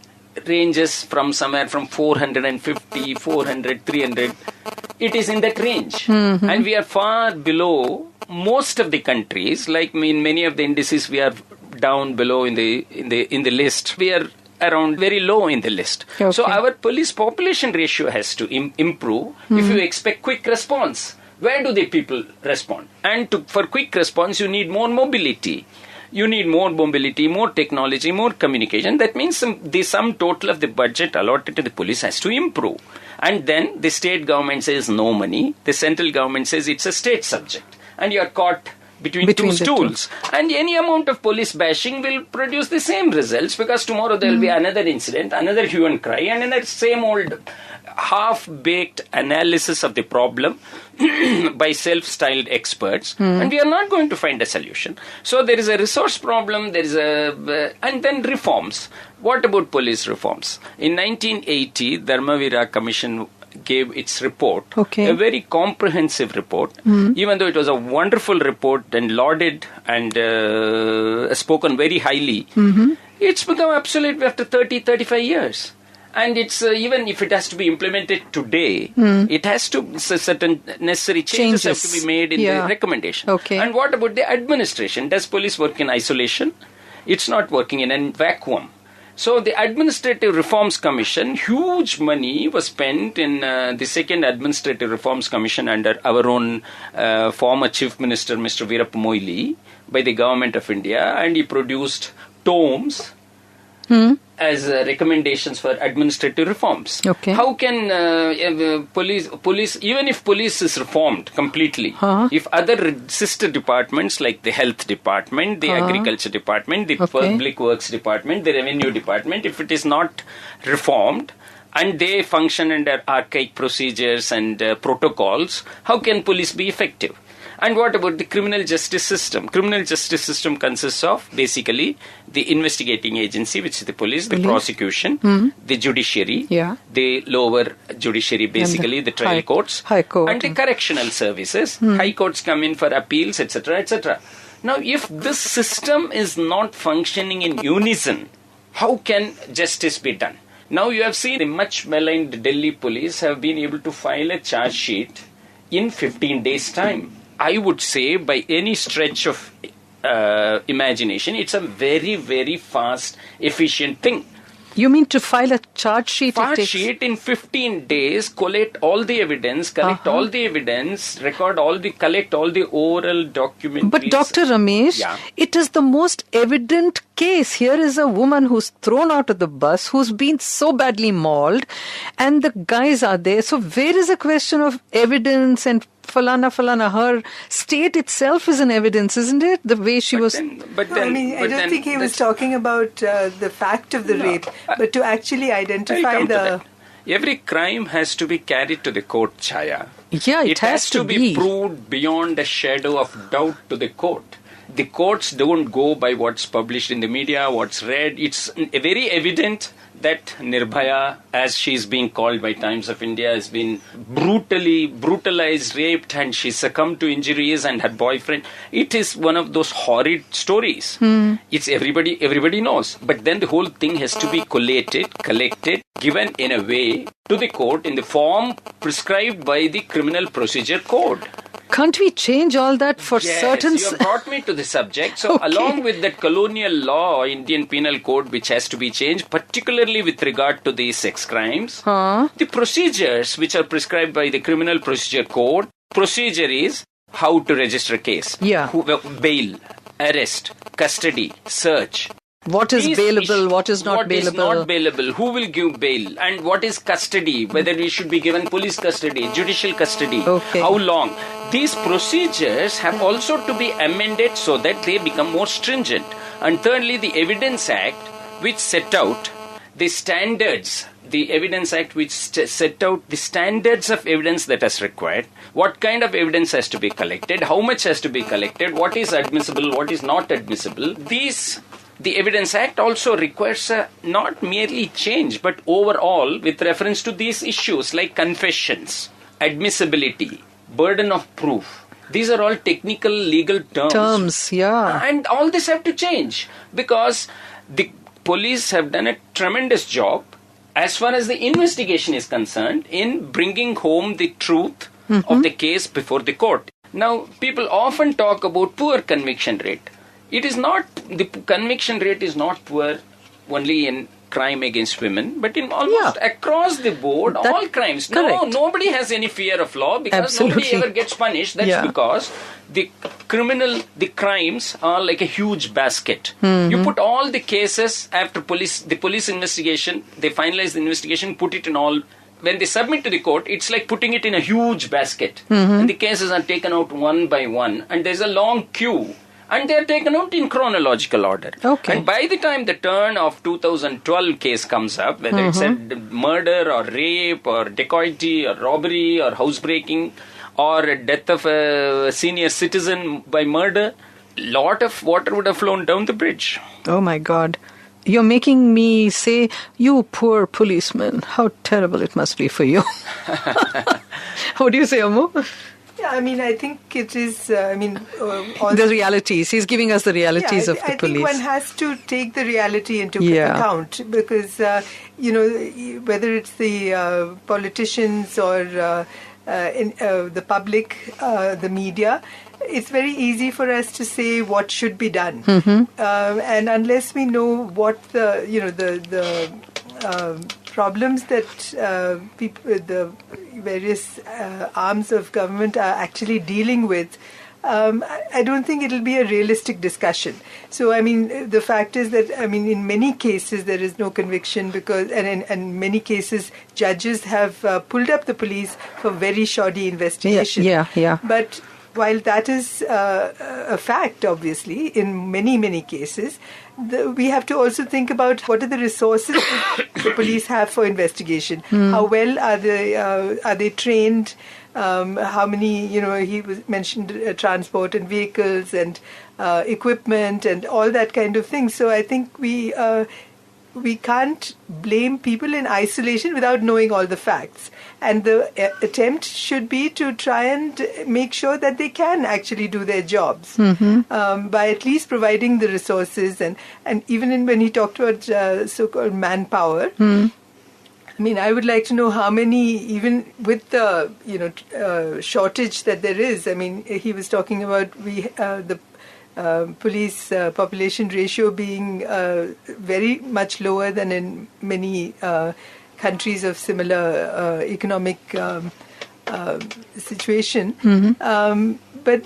ranges from somewhere from 450, 400, 300. It is in that range. And we are far below most of the countries. Like in many of the indices, we are down below in the list. We are around very low in the list. So our police population ratio has to improve if you expect quick response. Where do the people respond? And for quick response, you need more mobility. You need more mobility, more technology, more communication. That means the sum total of the budget allotted to the police has to improve. And then the state government says no money. The central government says it's a state subject. And you are caught between two stools. And any amount of police bashing will produce the same results, because tomorrow there will be another incident, another hue and cry, and another same old half-baked analysis of the problem by self-styled experts, and we are not going to find a solution. So there is a resource problem, there is and then reforms. What about police reforms? In 1980, Dharmavira Commission gave its report, a very comprehensive report, even though it was a wonderful report and lauded and spoken very highly. It's become obsolete after 30-35 years. And it's even if it has to be implemented today, it has to, certain necessary changes have to be made in the recommendation. And what about the administration? Does police work in isolation? It's not working in a vacuum. So the Administrative Reforms Commission, huge money was spent in the second Administrative Reforms Commission under our own former Chief Minister, Mr. Veerappa Moily, by the Government of India, and he produced tomes as recommendations for administrative reforms. Okay. How can police, even if police is reformed completely, if other sister departments like the health department, the agriculture department, the public works department, the revenue department, if it is not reformed, and they function under archaic procedures and protocols, how can police be effective? And what about the criminal justice system? Criminal justice system consists of basically the investigating agency, which is the police, the prosecution, the judiciary, the lower judiciary, basically the trial courts, High Court, and the correctional services. High courts come in for appeals, etc., etc. Now, if this system is not functioning in unison, how can justice be done? Now, you have seen the much maligned Delhi police have been able to file a charge sheet in 15 days' time. I would say, by any stretch of imagination, it's a very, very fast, efficient thing. You mean to file a charge sheet? Charge sheet in 15 days, collect all the evidence, collect all the evidence, collect all the oral documentaries. But Dr. Ramesh, it is the most evident case. Here is a woman who's thrown out of the bus, who's been so badly mauled, and the guys are there. So where is the question of evidence and falana, her state itself is an evidence, isn't it? The way she was... I don't think he was talking about the fact of the rape, but to actually identify Every crime has to be carried to the court, Chaya. Yeah, it has to be proved beyond a shadow of doubt to the court. The courts don't go by what's published in the media, what's read. It's very evident that Nirbhaya, as she's being called by Times of India, has been brutalized, raped, and she succumbed to injuries, and her boyfriend. It is one of those horrid stories. It's everybody knows. But then the whole thing has to be collated, collected, given in a way to the court in the form prescribed by the Criminal Procedure Code. Can't we change all that for certain... Yes, you have brought me to the subject. So along with that colonial law, Indian Penal Code, which has to be changed, particularly with regard to the sex crimes, the procedures which are prescribed by the Criminal Procedure Code, procedure is how to register a case. Bail, arrest, custody, search. What is bailable, what is not bailable? What is not bailable, who will give bail, and what is custody, whether we should be given police custody, judicial custody, how long. These procedures have also to be amended so that they become more stringent. And thirdly, the Evidence Act, which set out the standards, the Evidence Act which set out the standards of evidence that is required, what kind of evidence has to be collected, how much has to be collected, what is admissible, what is not admissible. The Evidence Act also requires not merely change, but overall with reference to these issues like confessions, admissibility, burden of proof. These are all technical legal terms. And all this have to change because the police have done a tremendous job as far as the investigation is concerned in bringing home the truth of the case before the court. Now, people often talk about poor conviction rate. It is not, the conviction rate is not poor only in crime against women, but in almost across the board, all crimes. No, nobody has any fear of law because nobody ever gets punished. That's because the crimes are like a huge basket. You put all the cases after the police investigation, they finalize the investigation, put it in all. When they submit to the court, it's like putting it in a huge basket. And the cases are taken out one by one, and there's a long queue. And they are taken out in chronological order. And by the time the turn of 2012 case comes up, whether it's a murder or rape or dacoity or robbery or housebreaking or a death of a senior citizen by murder, lot of water would have flown down the bridge. Oh my God. You're making me say, you poor policeman, how terrible it must be for you. What do you say, Ammu? Yeah, I mean, I think it is, the realities. He's giving us the realities of the police. I think one has to take the reality into account because, whether it's the politicians or the public, the media, it's very easy for us to say what should be done. And unless we know what the problems that the various arms of government are actually dealing with, I don't think it'll be a realistic discussion. So, I mean, the fact is that, I mean, in many cases there is no conviction because, and in many cases, judges have pulled up the police for very shoddy investigation. Yeah. But while that is a fact, obviously, in many cases, we have to also think about what are the resources the police have for investigation. How well are they trained? How many, he mentioned transport and vehicles and equipment and all that kind of thing. So I think we can't blame people in isolation without knowing all the facts. And the attempt should be to try and make sure that they can actually do their jobs by at least providing the resources. And even when he talked about so-called manpower, I mean, I would like to know how many, even with the shortage that there is. I mean, he was talking about the police population ratio being very much lower than in many countries of similar economic situation. But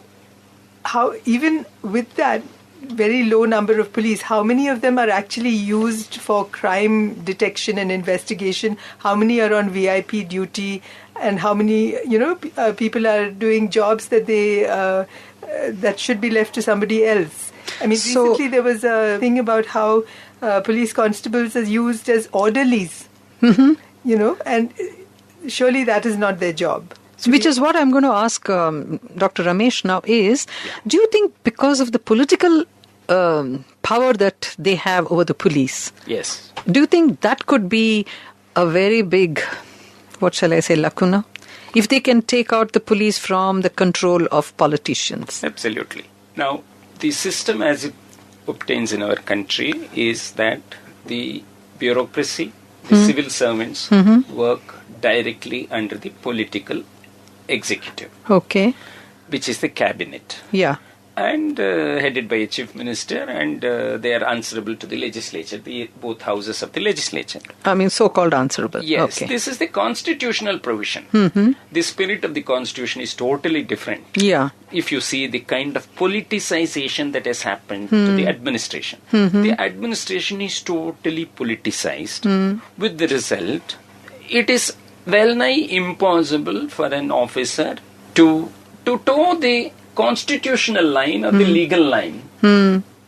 how, even with that very low number of police, how many of them are actually used for crime detection and investigation? How many are on VIP duty? And how many, people are doing jobs that that should be left to somebody else? I mean, recently there was a thing about how police constables are used as orderlies, and surely that is not their job. Which is what I'm going to ask Dr. Ramesh now is, do you think because of the political power that they have over the police, yes, do you think that could be a very big, what shall I say, lacuna? If they can take out the police from the control of politicians. Absolutely. Now, the system as it obtains in our country is that the bureaucracy, the civil servants work directly under the political executive. Okay. Which is the cabinet. Yeah. And headed by a chief minister, and they are answerable to the legislature, both houses of the legislature. I mean, so-called answerable. Yes, okay. This is the constitutional provision. The spirit of the constitution is totally different. Yeah. If you see the kind of politicization that has happened to the administration. The administration is totally politicized, with the result, it is well nigh impossible for an officer to toe the constitutional line or the legal line.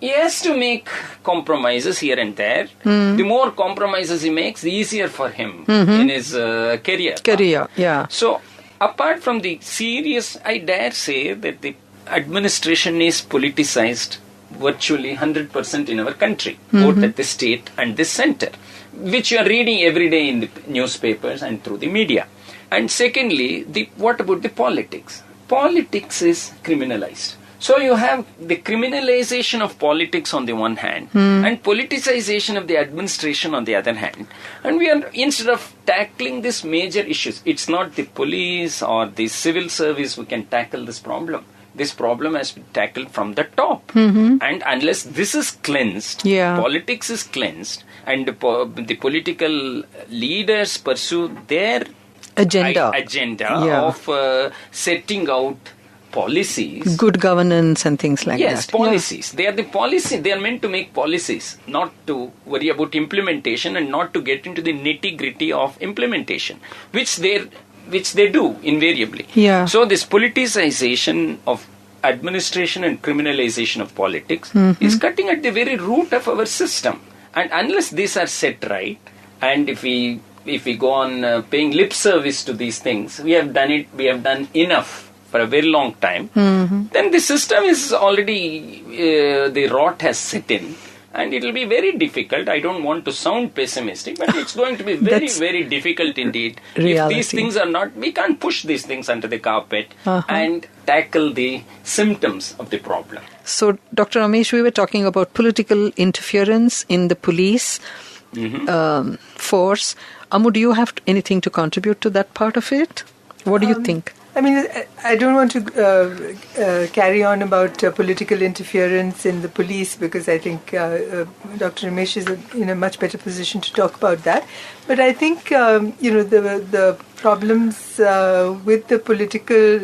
He has to make compromises here and there. The more compromises he makes, the easier for him in his career. Yeah. So, apart from the serious, I dare say that the administration is politicized virtually 100% in our country, both at the state and the center, which you are reading every day in the newspapers and through the media. And secondly, what about the politics? Politics is criminalized. So you have the criminalization of politics on the one hand and politicization of the administration on the other hand. And we are, instead of tackling these major issues, it's not the police or the civil service who can tackle this problem. This problem has been tackled from the top. And unless this is cleansed, politics is cleansed, and the political leaders pursue their agenda of setting out policies, good governance and things like that. Yes, policies. They are the policy. They are meant to make policies, not to worry about implementation and not to get into the nitty-gritty of implementation, which they do invariably. Yeah. So this politicization of administration and criminalization of politics is cutting at the very root of our system. And unless these are set right, and if we go on paying lip service to these things, we have done enough for a very long time, then the system is already, the rot has set in. And it will be very difficult. I don't want to sound pessimistic, but it's going to be very, very difficult indeed. Reality. If these things are not, we can't push these things under the carpet and tackle the symptoms of the problem. So, Dr. Ramesh, we were talking about political interference in the police force. Ammu, do you have anything to contribute to that part of it? What do you think? I mean, I don't want to carry on about political interference in the police because I think Dr. Ramesh is in a much better position to talk about that. But I think, the problems with the political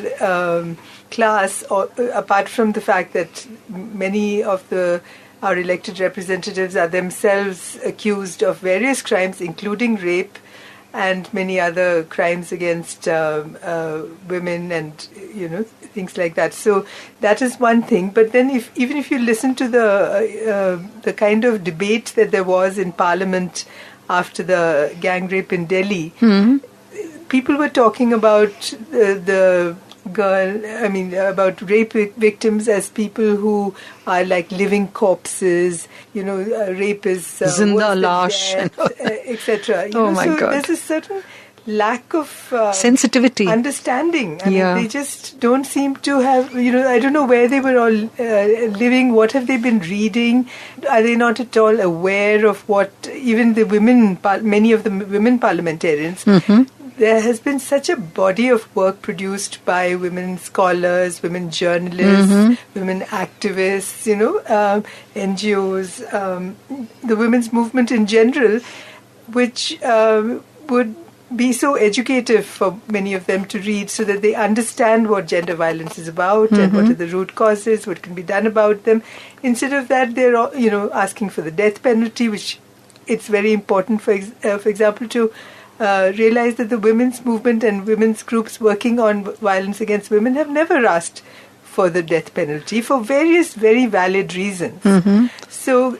class, or apart from the fact that many of our elected representatives are themselves accused of various crimes, including rape and many other crimes against women and things like that. So that is one thing. But then even if you listen to the kind of debate that there was in Parliament after the gang rape in Delhi, people were talking about about rape victims as people who are like living corpses. Rape is Zinda lash, etc. Oh my God! There's a certain lack of sensitivity, understanding. I mean, they just don't seem to have. I don't know where they were all living. What have they been reading? Are they not at all aware of what even the women, many of the women parliamentarians? There has been such a body of work produced by women scholars, women journalists, women activists, NGOs, the women's movement in general, which would be so educative for many of them to read so that they understand what gender violence is about and what are the root causes, what can be done about them. Instead of that, they're asking for the death penalty, which it's very important, for example, to realize that the women's movement and women's groups working on violence against women have never asked for the death penalty for various very valid reasons. So,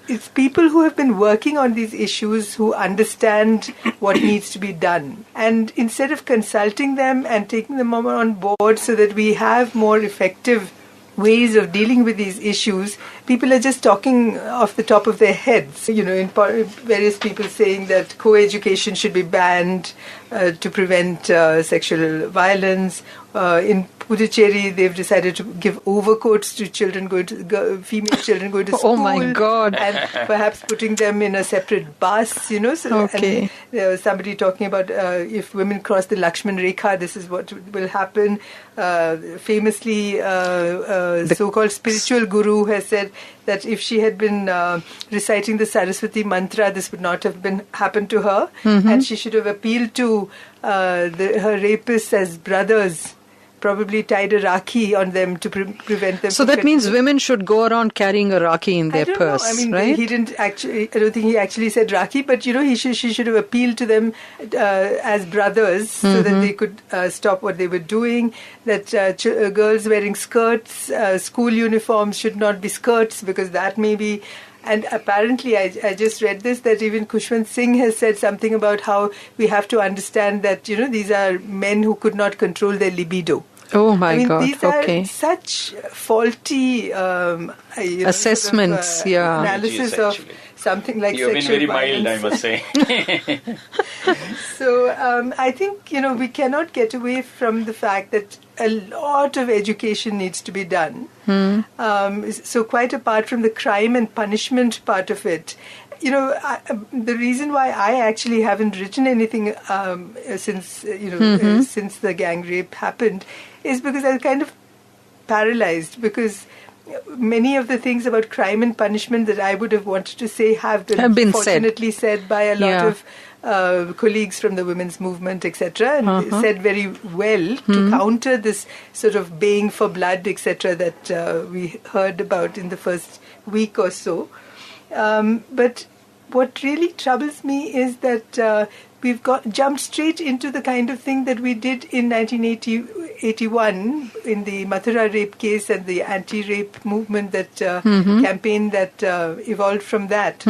it's people who have been working on these issues who understand what needs to be done. And instead of consulting them and taking them on board so that we have more effective ways of dealing with these issues, people are just talking off the top of their heads. Various people saying that co-education should be banned to prevent sexual violence. In Puducherry, they've decided to give overcoats to children female children going to school. Oh my God! And perhaps putting them in a separate bus. So, and there was somebody talking about if women cross the Lakshman Rekha, this is what will happen. Famously, the so-called spiritual guru has said that if she had been reciting the Saraswati mantra, this would not have happened to her, and she should have appealed to her rapists as brothers. Probably tied a rakhi on them to prevent them. So that means women should go around carrying a rakhi in their purse, right? He didn't actually. I don't think he actually said rakhi, but she should have appealed to them as brothers so that they could stop what they were doing. That girls wearing skirts, school uniforms should not be skirts because that may be. And apparently, I just read this, that even Khushwant Singh has said something about how we have to understand that, these are men who could not control their libido. Oh my God! These are such faulty assessments, analysis of something like sexual violence. You've been very mild, I must say. So I think we cannot get away from the fact that a lot of education needs to be done. So quite apart from the crime and punishment part of it. The reason why I actually haven't written anything since since the gang rape happened is because I was kind of paralyzed, because many of the things about crime and punishment that I would have wanted to say have been fortunately said by a lot of colleagues from the women's movement, etc., and said very well to counter this sort of baying for blood, etc., that we heard about in the first week or so. But what really troubles me is that we've jumped straight into the kind of thing that we did in 1981 in the Mathura rape case and the anti-rape movement, that campaign that evolved from that.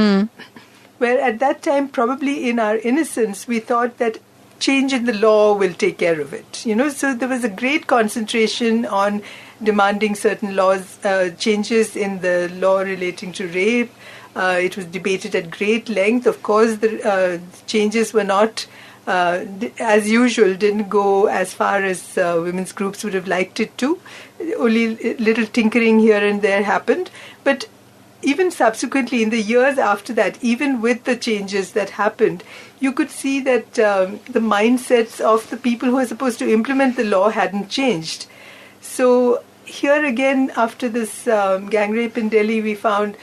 Where at that time, probably in our innocence, we thought that change in the law will take care of it. So there was a great concentration on demanding certain laws, changes in the law relating to rape. It was debated at great length. Of course, the changes were not, as usual, didn't go as far as women's groups would have liked it to. Only little tinkering here and there happened. But even subsequently, in the years after that, even with the changes that happened, you could see that the mindsets of the people who are supposed to implement the law hadn't changed. So here again, after this gang rape in Delhi, we found,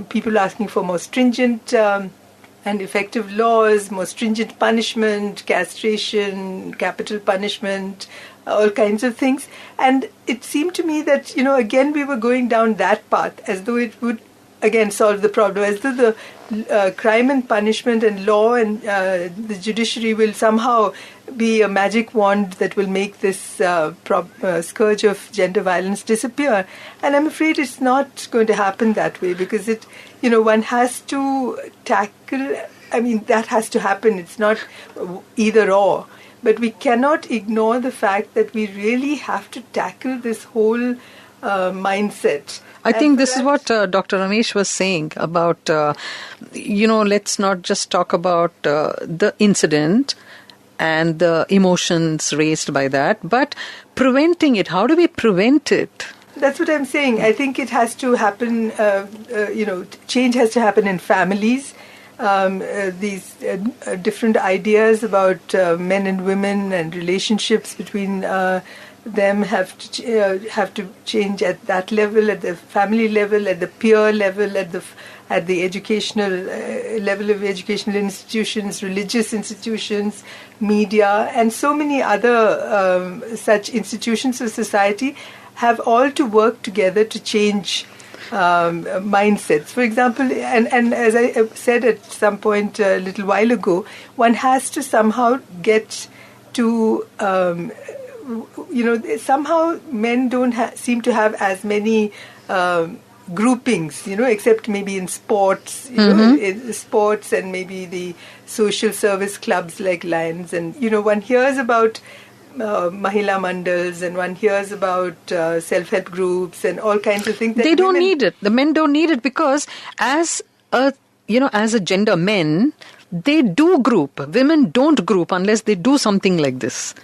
people asking for more stringent and effective laws, more stringent punishment, castration, capital punishment, all kinds of things. And it seemed to me that, again, we were going down that path as though it would, again, solve the problem, as though the crime and punishment and law and the judiciary will somehow be a magic wand that will make this scourge of gender violence disappear. And I'm afraid it's not going to happen that way, because one has to tackle, that has to happen. It's not either or. But we cannot ignore the fact that we really have to tackle this whole mindset. I think this is what Dr. Ramesh was saying about, let's not just talk about the incident and the emotions raised by that, but preventing it. How do we prevent it? That's what I'm saying. I think it has to happen, change has to happen in families. These different ideas about men and women and relationships between them have to change at that level, at the family level, at the peer level, at the educational level of educational institutions, religious institutions, media, and so many other such institutions of society have all to work together to change mindsets. For example, and as I said at some point a little while ago, one has to somehow get to somehow men don't seem to have as many groupings, except maybe in sports, in sports and maybe the social service clubs like Lions. And, one hears about Mahila Mandals, and one hears about self-help groups and all kinds of things. They don't need it. The men don't need it, because as a gender, men, they do group. Women don't group unless they do something like this.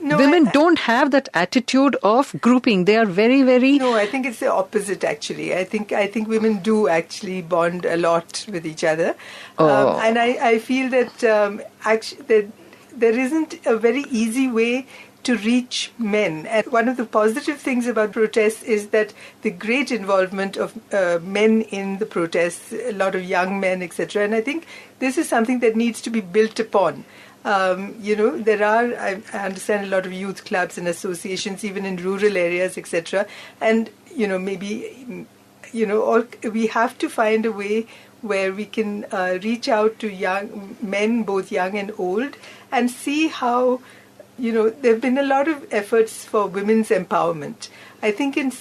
No, women don't have that attitude of grouping. They are very, very... No, I think it's the opposite, actually. I think women do actually bond a lot with each other. Oh. And I feel that actually that there isn't a very easy way to reach men. And one of the positive things about protests is that the great involvement of men in the protests, a lot of young men, etc. And I think this is something that needs to be built upon. There are, I understand, a lot of youth clubs and associations, even in rural areas, etc. And, maybe, we have to find a way where we can reach out to young men, both young and old, and see how, there have been a lot of efforts for women's empowerment. I think in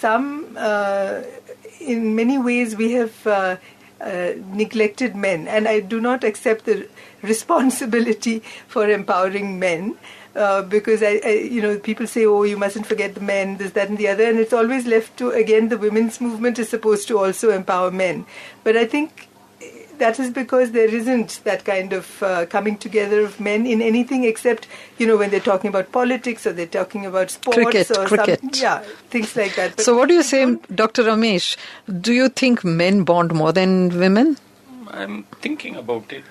many ways we have neglected men, and I do not accept the responsibility for empowering men, because people say, oh, you mustn't forget the men, this, that, and the other, and it's always left to, again, the women's movement is supposed to also empower men. But I think that is because there isn't that kind of coming together of men in anything except, when they're talking about politics or they're talking about sports cricket. Things like that. But so what do you say, Dr. Ramesh? Do you think men bond more than women? I'm thinking about it.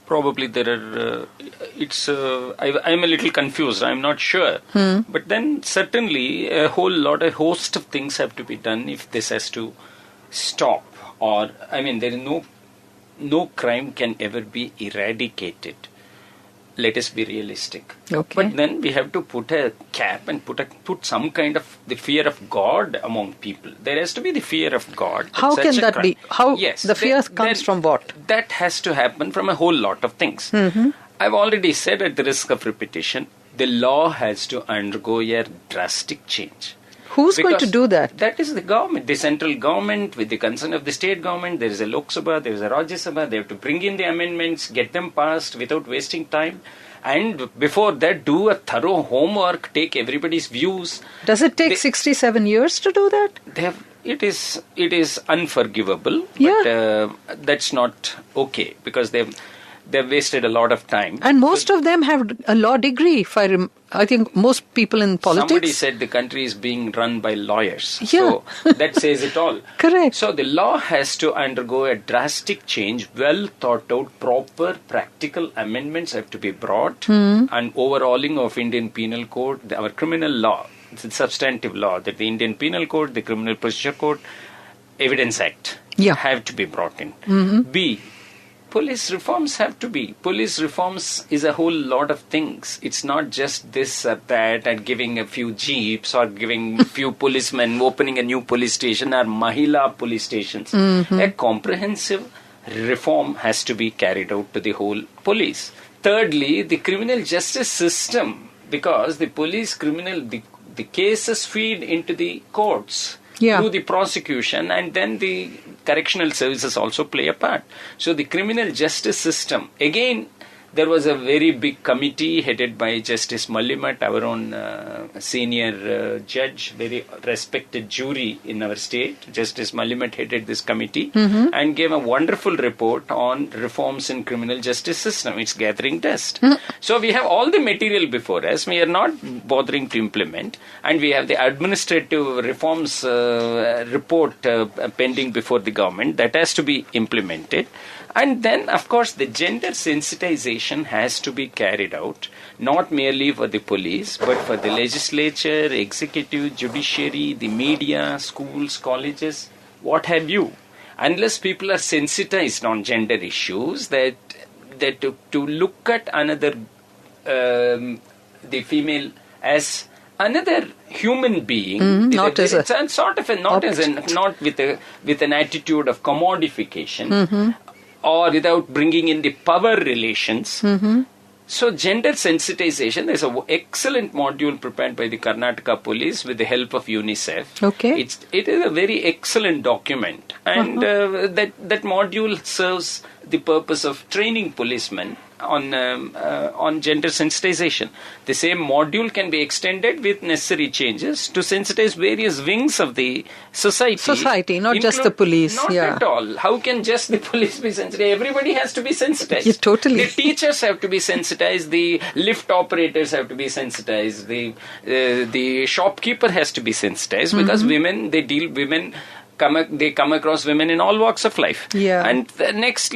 Probably there are, I'm a little confused, I'm not sure. But then certainly a host of things have to be done if this has to stop. Or, there is no crime can ever be eradicated. Let us be realistic. Okay. But then we have to put a cap and put some kind of the fear of God among people. There has to be the fear of God. How can that crime. be? How yes, the fear comes from what? That has to happen from a whole lot of things. Mm-hmm. I've already said, at the risk of repetition, the law has to undergo a drastic change. Who's going to do that? That is the government, the central government, with the consent of the state government. There is a Lok Sabha, there is a Rajya Sabha. They have to bring in the amendments, get them passed without wasting time. And before that, do a thorough homework, take everybody's views. Does it take 67 years to do that? It is unforgivable. Yeah. But that's not okay, because they've wasted a lot of time. And most of them have a law degree. I think most people in politics. Somebody said the country is being run by lawyers. Yeah. So that says it all. Correct. So the law has to undergo a drastic change, well thought out, proper practical amendments have to be brought, and overhauling of Indian Penal Code, our criminal law, it's a substantive law, that the Indian Penal Code, the Criminal Procedure Code, Evidence Act have to be brought in. Mm-hmm. B, Police reforms have to be. Police reforms is a whole lot of things. It's not just this or that and giving a few jeeps or giving a few policemen, opening a new police station or Mahila police stations. A comprehensive reform has to be carried out to the whole police. Thirdly, the criminal justice system, because the police the cases feed into the courts. Through the prosecution, and then the correctional services also play a part. So the criminal justice system, again, there was a very big committee headed by Justice Mallimat, our own senior judge, very respected jury in our state. Justice Mallimat headed this committee and gave a wonderful report on reforms in criminal justice system. It's gathering dust. So we have all the material before us. We are not bothering to implement, and we have the administrative reforms report pending before the government that has to be implemented. And then, of course, the gender sensitization has to be carried out, not merely for the police, but for the legislature, executive, judiciary, the media, schools, colleges, what have you. Unless people are sensitized on gender issues, that to look at another, the female as another human being, not with an attitude of commodification. Or without bringing in the power relations. So gender sensitization, there's an excellent module prepared by the Karnataka police with the help of UNICEF. Okay. It is a very excellent document, and that module serves the purpose of training policemen on gender sensitization. The same module can be extended with necessary changes to sensitize various wings of the society. Society, not just the police. Not at all. How can just the police be sensitized? Everybody has to be sensitized. Yeah, totally. The teachers have to be sensitized. The lift operators have to be sensitized. The shopkeeper has to be sensitized, because women come across women in all walks of life. Yeah. And the next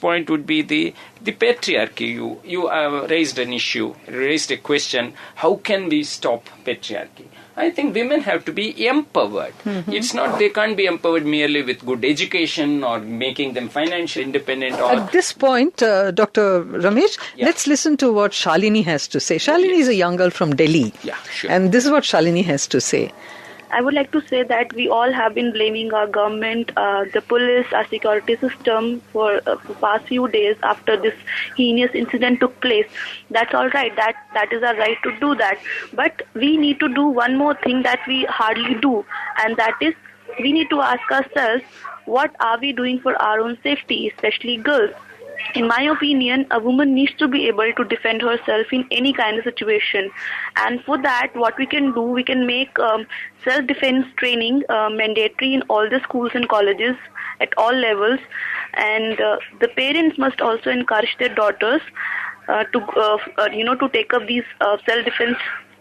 point would be the patriarchy. You raised a question. How can we stop patriarchy? I think women have to be empowered. It's not, they can't be empowered merely with good education or making them financially independent. At this point, Dr. Ramesh, let's listen to what Shalini has to say. Shalini is a young girl from Delhi. Yeah, sure. And this is what Shalini has to say. I would like to say that we all have been blaming our government, the police, our security system for past few days after this heinous incident took place. That's all right. That is our right to do that. But we need to do one more thing that we hardly do, and that is we need to ask ourselves, what are we doing for our own safety, especially girls? In my opinion, a woman needs to be able to defend herself in any kind of situation. And for that, what we can do, we can make self-defense training mandatory in all the schools and colleges at all levels. And the parents must also encourage their daughters to take up these self-defense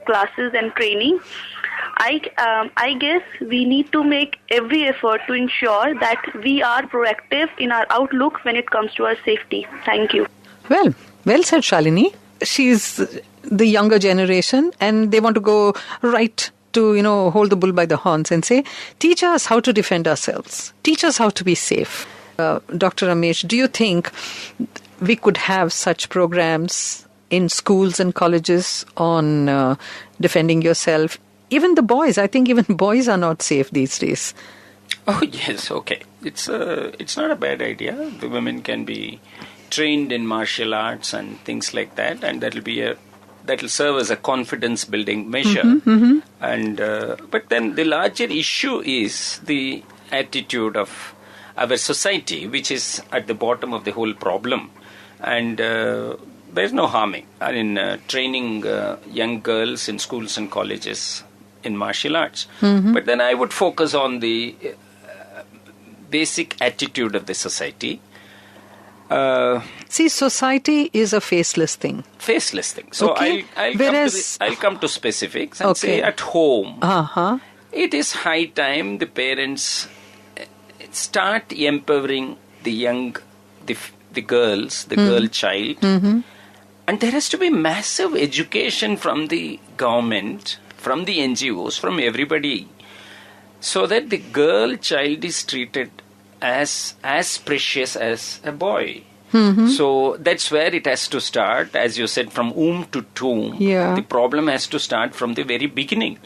classes and training. I guess we need to make every effort to ensure that we are proactive in our outlook when it comes to our safety. Thank you. Well said, Shalini. She's the younger generation, and they want to go right to, hold the bull by the horns and say, teach us how to defend ourselves. Teach us how to be safe. Dr. Ramesh, do you think we could have such programs in schools and colleges on defending yourself? Even the boys, I think even boys are not safe these days. Oh yes, okay. It's not a bad idea. The women can be trained in martial arts and things like that, and that'll serve as a confidence building measure. And but then the larger issue is the attitude of our society, which is at the bottom of the whole problem. And there's no harming in training young girls in schools and colleges in martial arts. But then I would focus on the basic attitude of the society. See, society is a faceless thing. So okay. I'll come to specifics and say at home. It is high time the parents start empowering the girls, the girl child. And there has to be massive education from the government, from the NGOs, from everybody, so that the girl child is treated as precious as a boy. Mm-hmm. So that's where it has to start, as you said, from womb to tomb. Yeah. The problem has to start from the very beginning.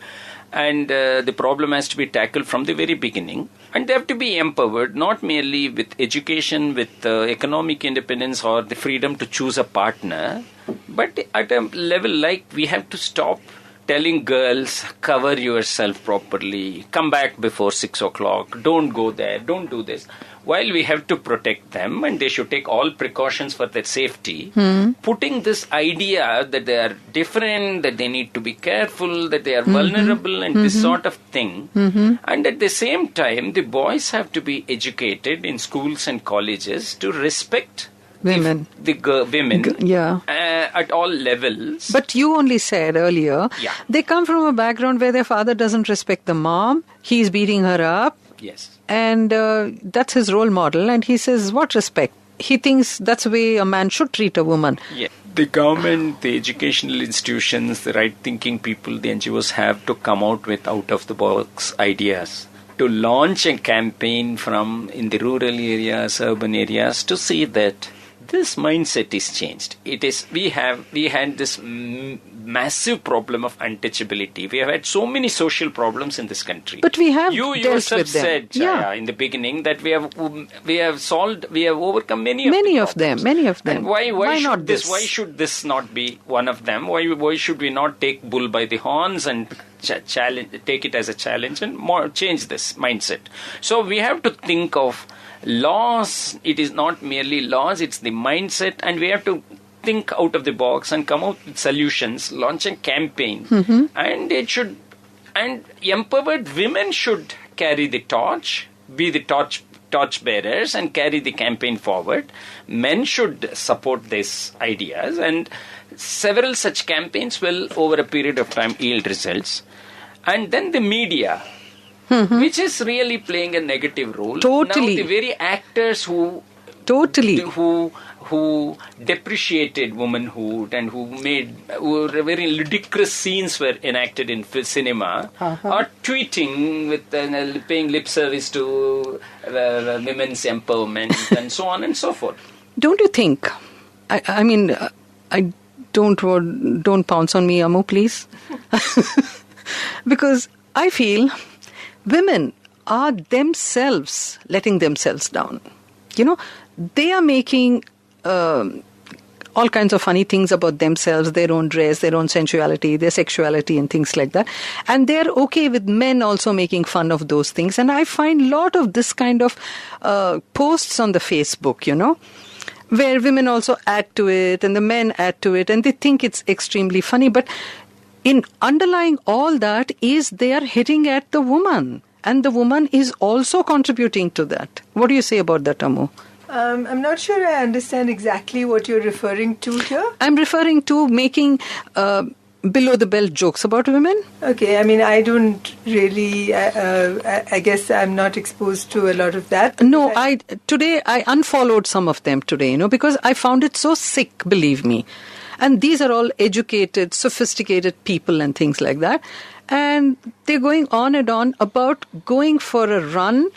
And the problem has to be tackled from the very beginning. And they have to be empowered, not merely with education, with economic independence or the freedom to choose a partner, but at a level like we have to stop telling girls, cover yourself properly, come back before 6 o'clock, don't go there, don't do this. While we have to protect them and they should take all precautions for their safety, putting this idea that they are different, that they need to be careful, that they are vulnerable and this sort of thing. And at the same time, the boys have to be educated in schools and colleges to respect Women. Women Yeah. at all levels. But you only said earlier, Yeah. they come from a background where their father doesn't respect the mom, he's beating her up, Yes. and that's his role model, and he says, what respect? He thinks that's the way a man should treat a woman. Yeah. The government, the educational institutions, the right-thinking people, the NGOs have to come out with out-of-the-box ideas to launch a campaign from in the rural areas, urban areas, to see that this mindset is changed. It is we had this massive problem of untouchability. We have had so many social problems in this country. But we have you dealt yourself with them. said, Chaya, Yeah. in the beginning that we have overcome many of them. And why not should this? Why should this not be one of them? Why should we not take bull by the horns and take it as a challenge and change this mindset? So we have to think of laws. It is not merely laws, it's the mindset, and we have to think out of the box and come out with solutions, launch a campaign, and empowered women should carry the torch, be the torch bearers and carry the campaign forward. Men should support these ideas, and several such campaigns will over a period of time yield results. And then the media, which is really playing a negative role. Totally. Now the very actors who depreciated womanhood and who very ludicrous scenes were enacted in cinema are tweeting with paying lip service to women's empowerment and so on and so forth. Don't you think? I mean, I don't pounce on me, Ammu, please, because I feel women are themselves letting themselves down. You know, they are making all kinds of funny things about themselves, their own dress, their own sensuality, their sexuality and things like that. And they're okay with men also making fun of those things. And I find a lot of this kind of posts on the Facebook, you know, where women also add to it and the men add to it and they think it's extremely funny. But in underlying all that is they are hitting at the woman. And the woman is also contributing to that. What do you say about that, Ammu? I'm not sure I understand exactly what you're referring to here. I'm referring to making below the belt jokes about women. Okay, I mean, I don't really, I guess I'm not exposed to a lot of that. No, today I unfollowed some of them today, you know, because I found it so sick, believe me. And these are all educated, sophisticated people and things like that. And they're going on and on about going for a run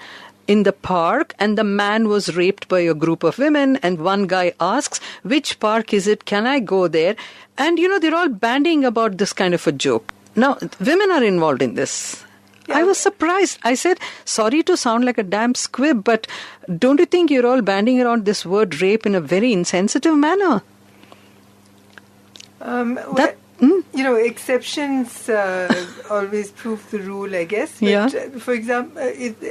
in the park and the man was raped by a group of women and one guy asks, which park is it? Can I go there? And, you know, they're all bandying about this kind of a joke. Now, women are involved in this. Yeah. I was surprised. I said, sorry to sound like a damn squib, but don't you think you're all banding around this word rape in a very insensitive manner? You know, exceptions always prove the rule, I guess. But, yeah. For example,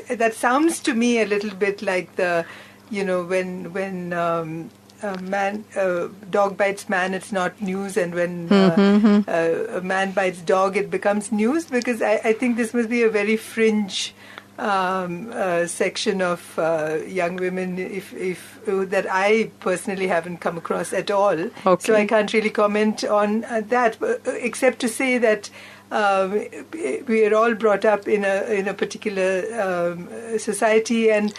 that sounds to me a little bit like the, you know, when a dog bites man, it's not news, and when a man bites dog, it becomes news. Because I think this must be a very fringe section of young women, if that I personally haven't come across at all. Okay. So I can't really comment on that, except to say that we are all brought up in a particular society, and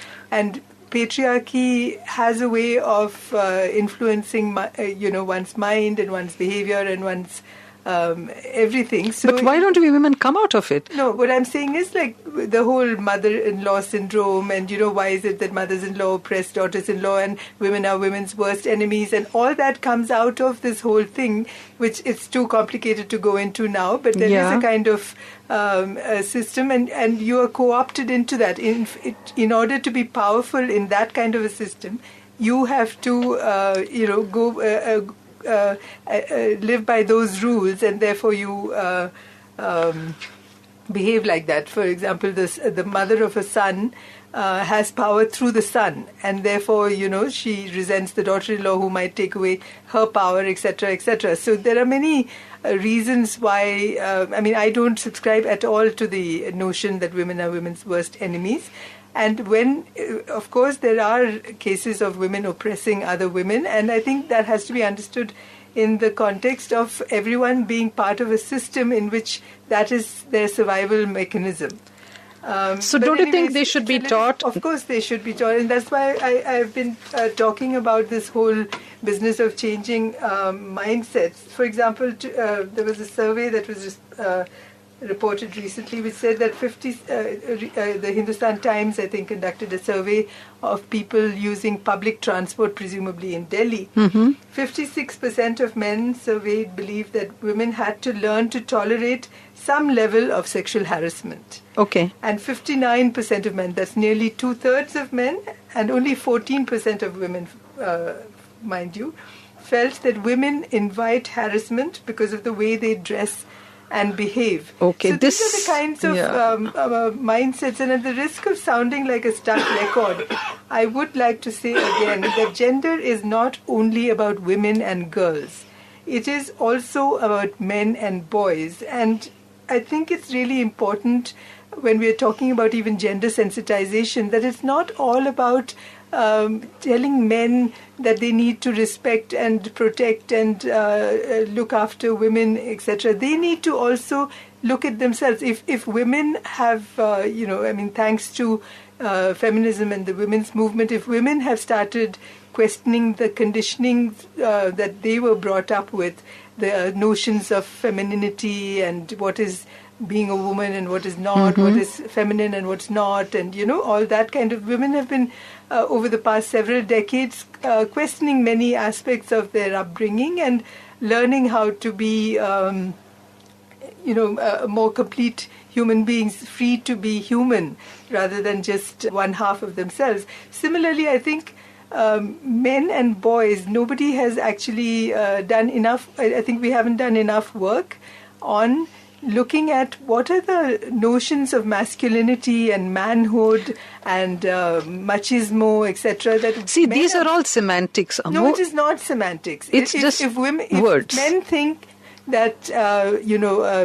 patriarchy has a way of influencing, one's mind and one's behavior and one's everything. So But why don't we women come out of it? No, what I'm saying is like the whole mother-in-law syndrome, and why is it that mothers-in-law oppress daughters-in-law and women are women's worst enemies, and all that comes out of this whole thing, which it's too complicated to go into now, but there is a kind of a system, and you are co-opted into that. In order to be powerful in that kind of a system, you have to, go live by those rules, and therefore you behave like that. For example, the mother of a son has power through the son, and therefore, she resents the daughter-in-law who might take away her power, etc., etc. So there are many reasons why, I don't subscribe at all to the notion that women are women's worst enemies. And when, of course, there are cases of women oppressing other women, and I think that has to be understood in the context of everyone being part of a system in which that is their survival mechanism. So don't you think they should be taught? Of course they should be taught, and that's why I've been talking about this whole business of changing mindsets. For example, there was a survey that was reported recently which said that the Hindustan Times, I think, conducted a survey of people using public transport, presumably in Delhi. 56% of men surveyed believed that women had to learn to tolerate some level of sexual harassment. Okay. And 59% of men, that's nearly 2/3 of men, and only 14% of women, mind you, felt that women invite harassment because of the way they dress and behave. Okay, so these are the kinds of mindsets, and at the risk of sounding like a stuck record, I would like to say again that gender is not only about women and girls. It is also about men and boys, and I think it's really important when we are talking about even gender sensitization that it's not all about telling men that they need to respect and protect and look after women, etc. They need to also look at themselves. If women have, thanks to feminism and the women's movement, if women have started questioning the conditioning that they were brought up with, the notions of femininity and what is being a woman and what is not, what is feminine and what's not, and all that kind of, women have been over the past several decades questioning many aspects of their upbringing and learning how to be more complete human beings, free to be human rather than just one half of themselves. Similarly, I think men and boys, nobody has actually done enough. I think we haven't done enough work on looking at what are the notions of masculinity and manhood and machismo, etc. That see, these are all semantics. No, it is not semantics. It's just words. If men think that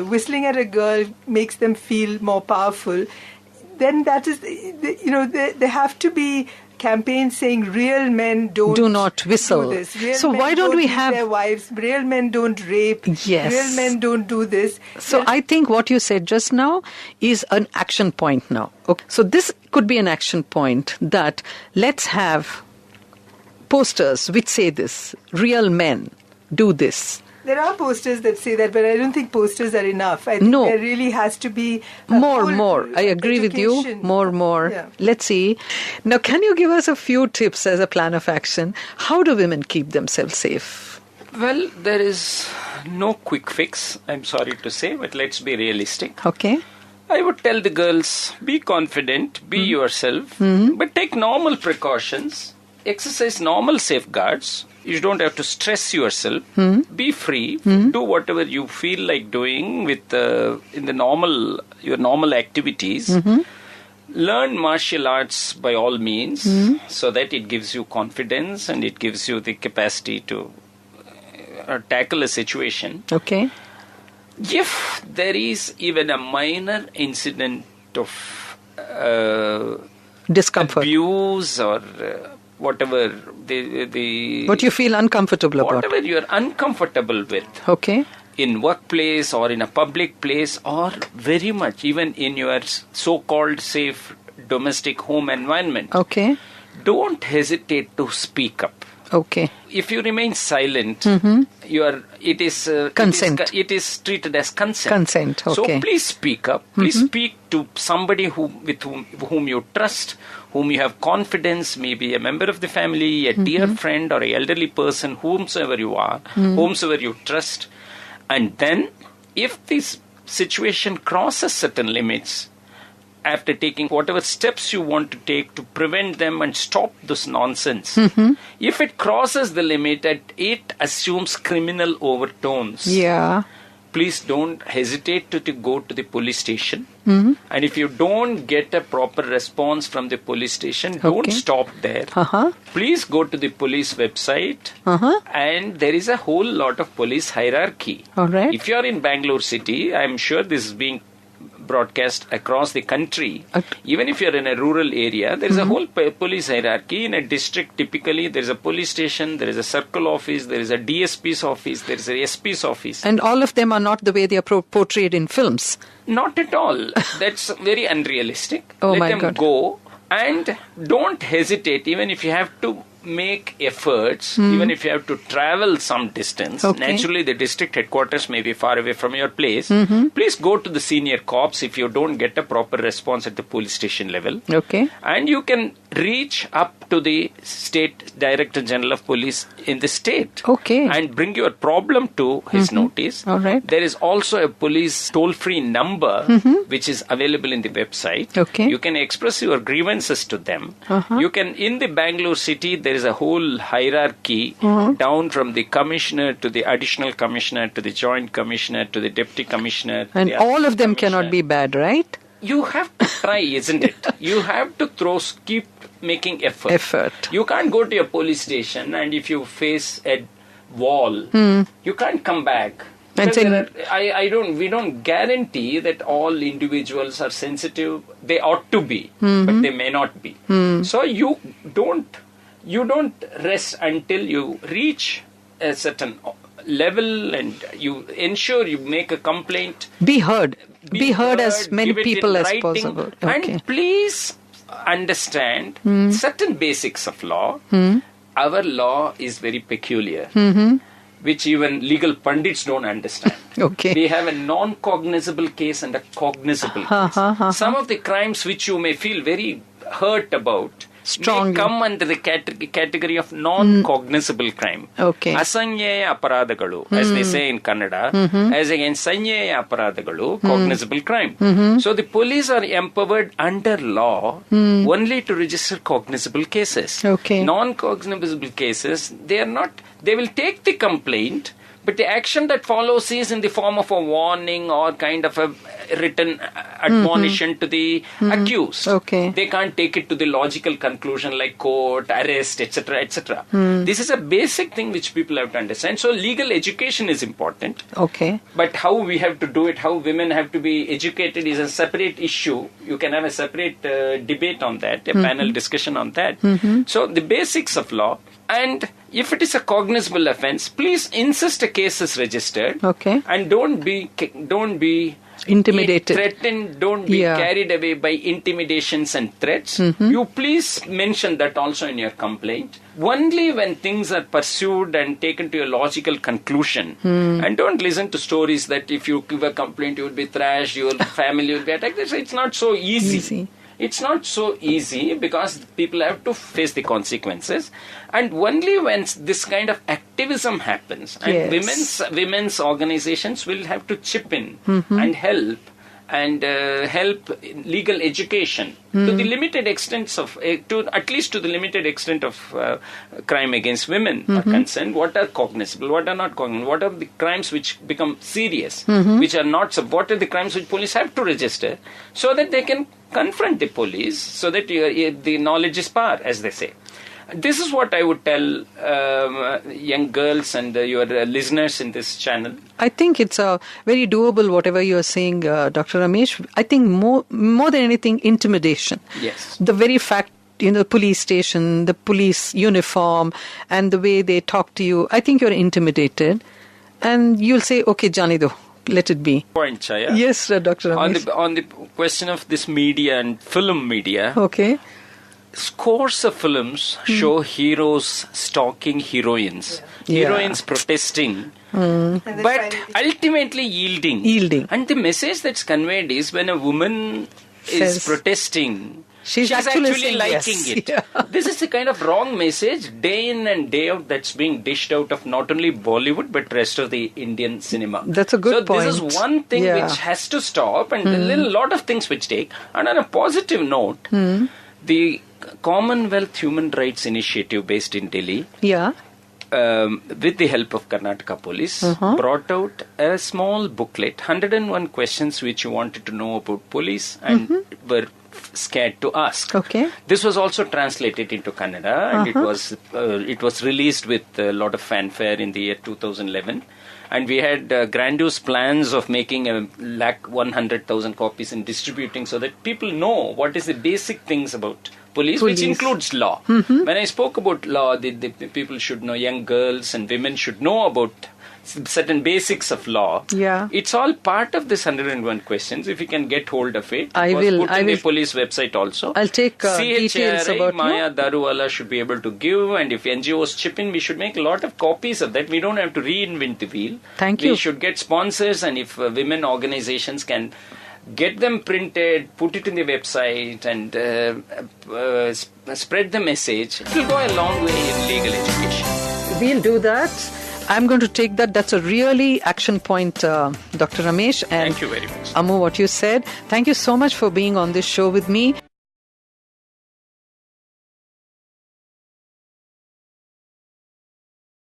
whistling at a girl makes them feel more powerful, then that is, there have to be campaigns saying real men do not whistle. Do this. Real so men why don't we beat have their wives? Real men don't rape. Yes. Real men don't do this. So I think what you said just now is an action point now. Okay. So this could be an action point that let's have posters which say this. Real men do this. There are posters that say that, but I don't think posters are enough. I think there really has to be more. I agree with you. More. Yeah. Let's see. Now, can you give us a few tips as a plan of action? How do women keep themselves safe? Well, there is no quick fix, I'm sorry to say, but let's be realistic. Okay. I would tell the girls, be confident, be yourself, but take normal precautions, exercise normal safeguards. You don't have to stress yourself. Be free. Do whatever you feel like doing with in the your normal activities. Learn martial arts by all means, so that it gives you confidence and it gives you the capacity to tackle a situation. Okay. If there is even a minor incident of discomfort, abuse or whatever what you feel uncomfortable about, whatever you are uncomfortable with, okay, in workplace or in a public place or very much even in your so-called safe domestic home environment, okay, don't hesitate to speak up. Okay. If you remain silent, Consent. It is treated as consent. Consent, okay. So please speak up. Please speak to somebody with whom you trust, whom you have confidence, maybe a member of the family, a dear friend or an elderly person, whomsoever you are, whomsoever you trust. And then, if this situation crosses certain limits, after taking whatever steps you want to take to prevent them and stop this nonsense, if it crosses the limit and it assumes criminal overtones, please don't hesitate to go to the police station. And if you don't get a proper response from the police station, don't stop there. Please go to the police website, and there is a whole lot of police hierarchy. All right. If you are in Bangalore city, I'm sure this is being broadcast across the country. Even if you're in a rural area, there is a whole police hierarchy. In a district, typically, there is a police station, there is a circle office, there is a DSP's office, there is a SP's office. And all of them are not the way they are portrayed in films. Not at all. That's very unrealistic. Oh, Let my them God. go, and don't hesitate, even if you have to make efforts, even if you have to travel some distance. Okay. Naturally, the district headquarters may be far away from your place. Please go to the senior cops if you don't get a proper response at the police station level. Okay. And you can reach up to the state director general of police in the state. Okay. And bring your problem to his notice. All right. There is also a police toll-free number which is available in the website. Okay. You can express your grievances to them. You can, in the Bangalore city, there is a whole hierarchy down from the commissioner to the additional commissioner to the joint commissioner to the deputy commissioner. And all of them cannot be bad, right? You have to try, isn't it? You have to keep making effort. You can't go to your police station, and if you face a wall, you can't come back. And we don't guarantee that all individuals are sensitive. They ought to be, but they may not be. So you don't rest until you reach a certain level, and you ensure you make a complaint. Be heard. Be heard as many give it people in as writing, possible. Okay. And please understand certain basics of law. Our law is very peculiar, which even legal pundits don't understand. Okay. We have a non-cognizable case and a cognizable case. Some of the crimes which you may feel very hurt about may come under the category of non-cognizable crime. Okay. Asanyaya aparadagalu, as they say in Kannada, as against sanyaya aparadagalu, cognizable crime. So the police are empowered under law only to register cognizable cases. Okay. Non-cognizable cases, they will take the complaint, but the action that follows is in the form of a warning or kind of a written admonition to the accused. Okay. They can't take it to the logical conclusion like court, arrest, etc., etc. This is a basic thing which people have to understand. So legal education is important. Okay. But how we have to do it, how women have to be educated is a separate issue. You can have a separate debate on that, a panel discussion on that. So the basics of law. And if it is a cognizable offence, please insist a case is registered. Okay. And don't be intimidated. Threatened. Don't be carried away by intimidations and threats. You please mention that also in your complaint. Only when things are pursued and taken to a logical conclusion, and don't listen to stories that if you give a complaint, you will be thrashed, your family will be attacked. It's not so easy. It's not so easy because people have to face the consequences. And only when this kind of activism happens, and women's organizations will have to chip in and help, and help legal education to the limited extent of, at least to the limited extent of crime against women are concerned. What are cognizable? What are not cognizable? What are the crimes which become serious? Which are not? What are the crimes which police have to register so that they can confront the police, so that the knowledge is power, as they say. This is what I would tell young girls and your listeners in this channel. I think it's very doable, whatever you're saying, Dr. Ramesh. I think more than anything, intimidation. Yes. The very fact, the police station, the police uniform, and the way they talk to you, I think you're intimidated. And you'll say, okay, Jani do. Let it be. Point, Chaya. Yes, Dr. Ramesh. On the question of this media and film media. Okay. scores of films show heroes stalking heroines, heroines protesting, but ultimately yielding. And the message that's conveyed is when a woman is protesting, she's actually liking it. Yeah. This is the kind of wrong message day in and day out that's being dished out of not only Bollywood but rest of the Indian cinema. That's a good point. So this is one thing which has to stop, and a lot of things which take. And on a positive note, the Commonwealth Human Rights Initiative based in Delhi, with the help of Karnataka Police, brought out a small booklet, 101 questions which you wanted to know about police and were scared to ask. Okay. This was also translated into Kannada, and it was released with a lot of fanfare in the year 2011. And we had grandiose plans of making 100,000 copies and distributing so that people know what is the basic things about police, which includes law. When I spoke about law, the people should know, young girls and women should know about certain basics of law. Yeah. It's all part of this 101 questions. If you can get hold of it, I was will. put in the police website also. I'll take details about Maya Daruwala should be able to give, and if NGOs chip in, we should make a lot of copies of that. We don't have to reinvent the wheel. Thank you. We should get sponsors, and if women organizations can get them printed, put it in the website, and spread the message, it will go a long way in legal education. We'll do that. I'm going to take that. That's a really action point, Dr. Ramesh. And thank you very much. Ammu, what you said. Thank you so much for being on this show with me.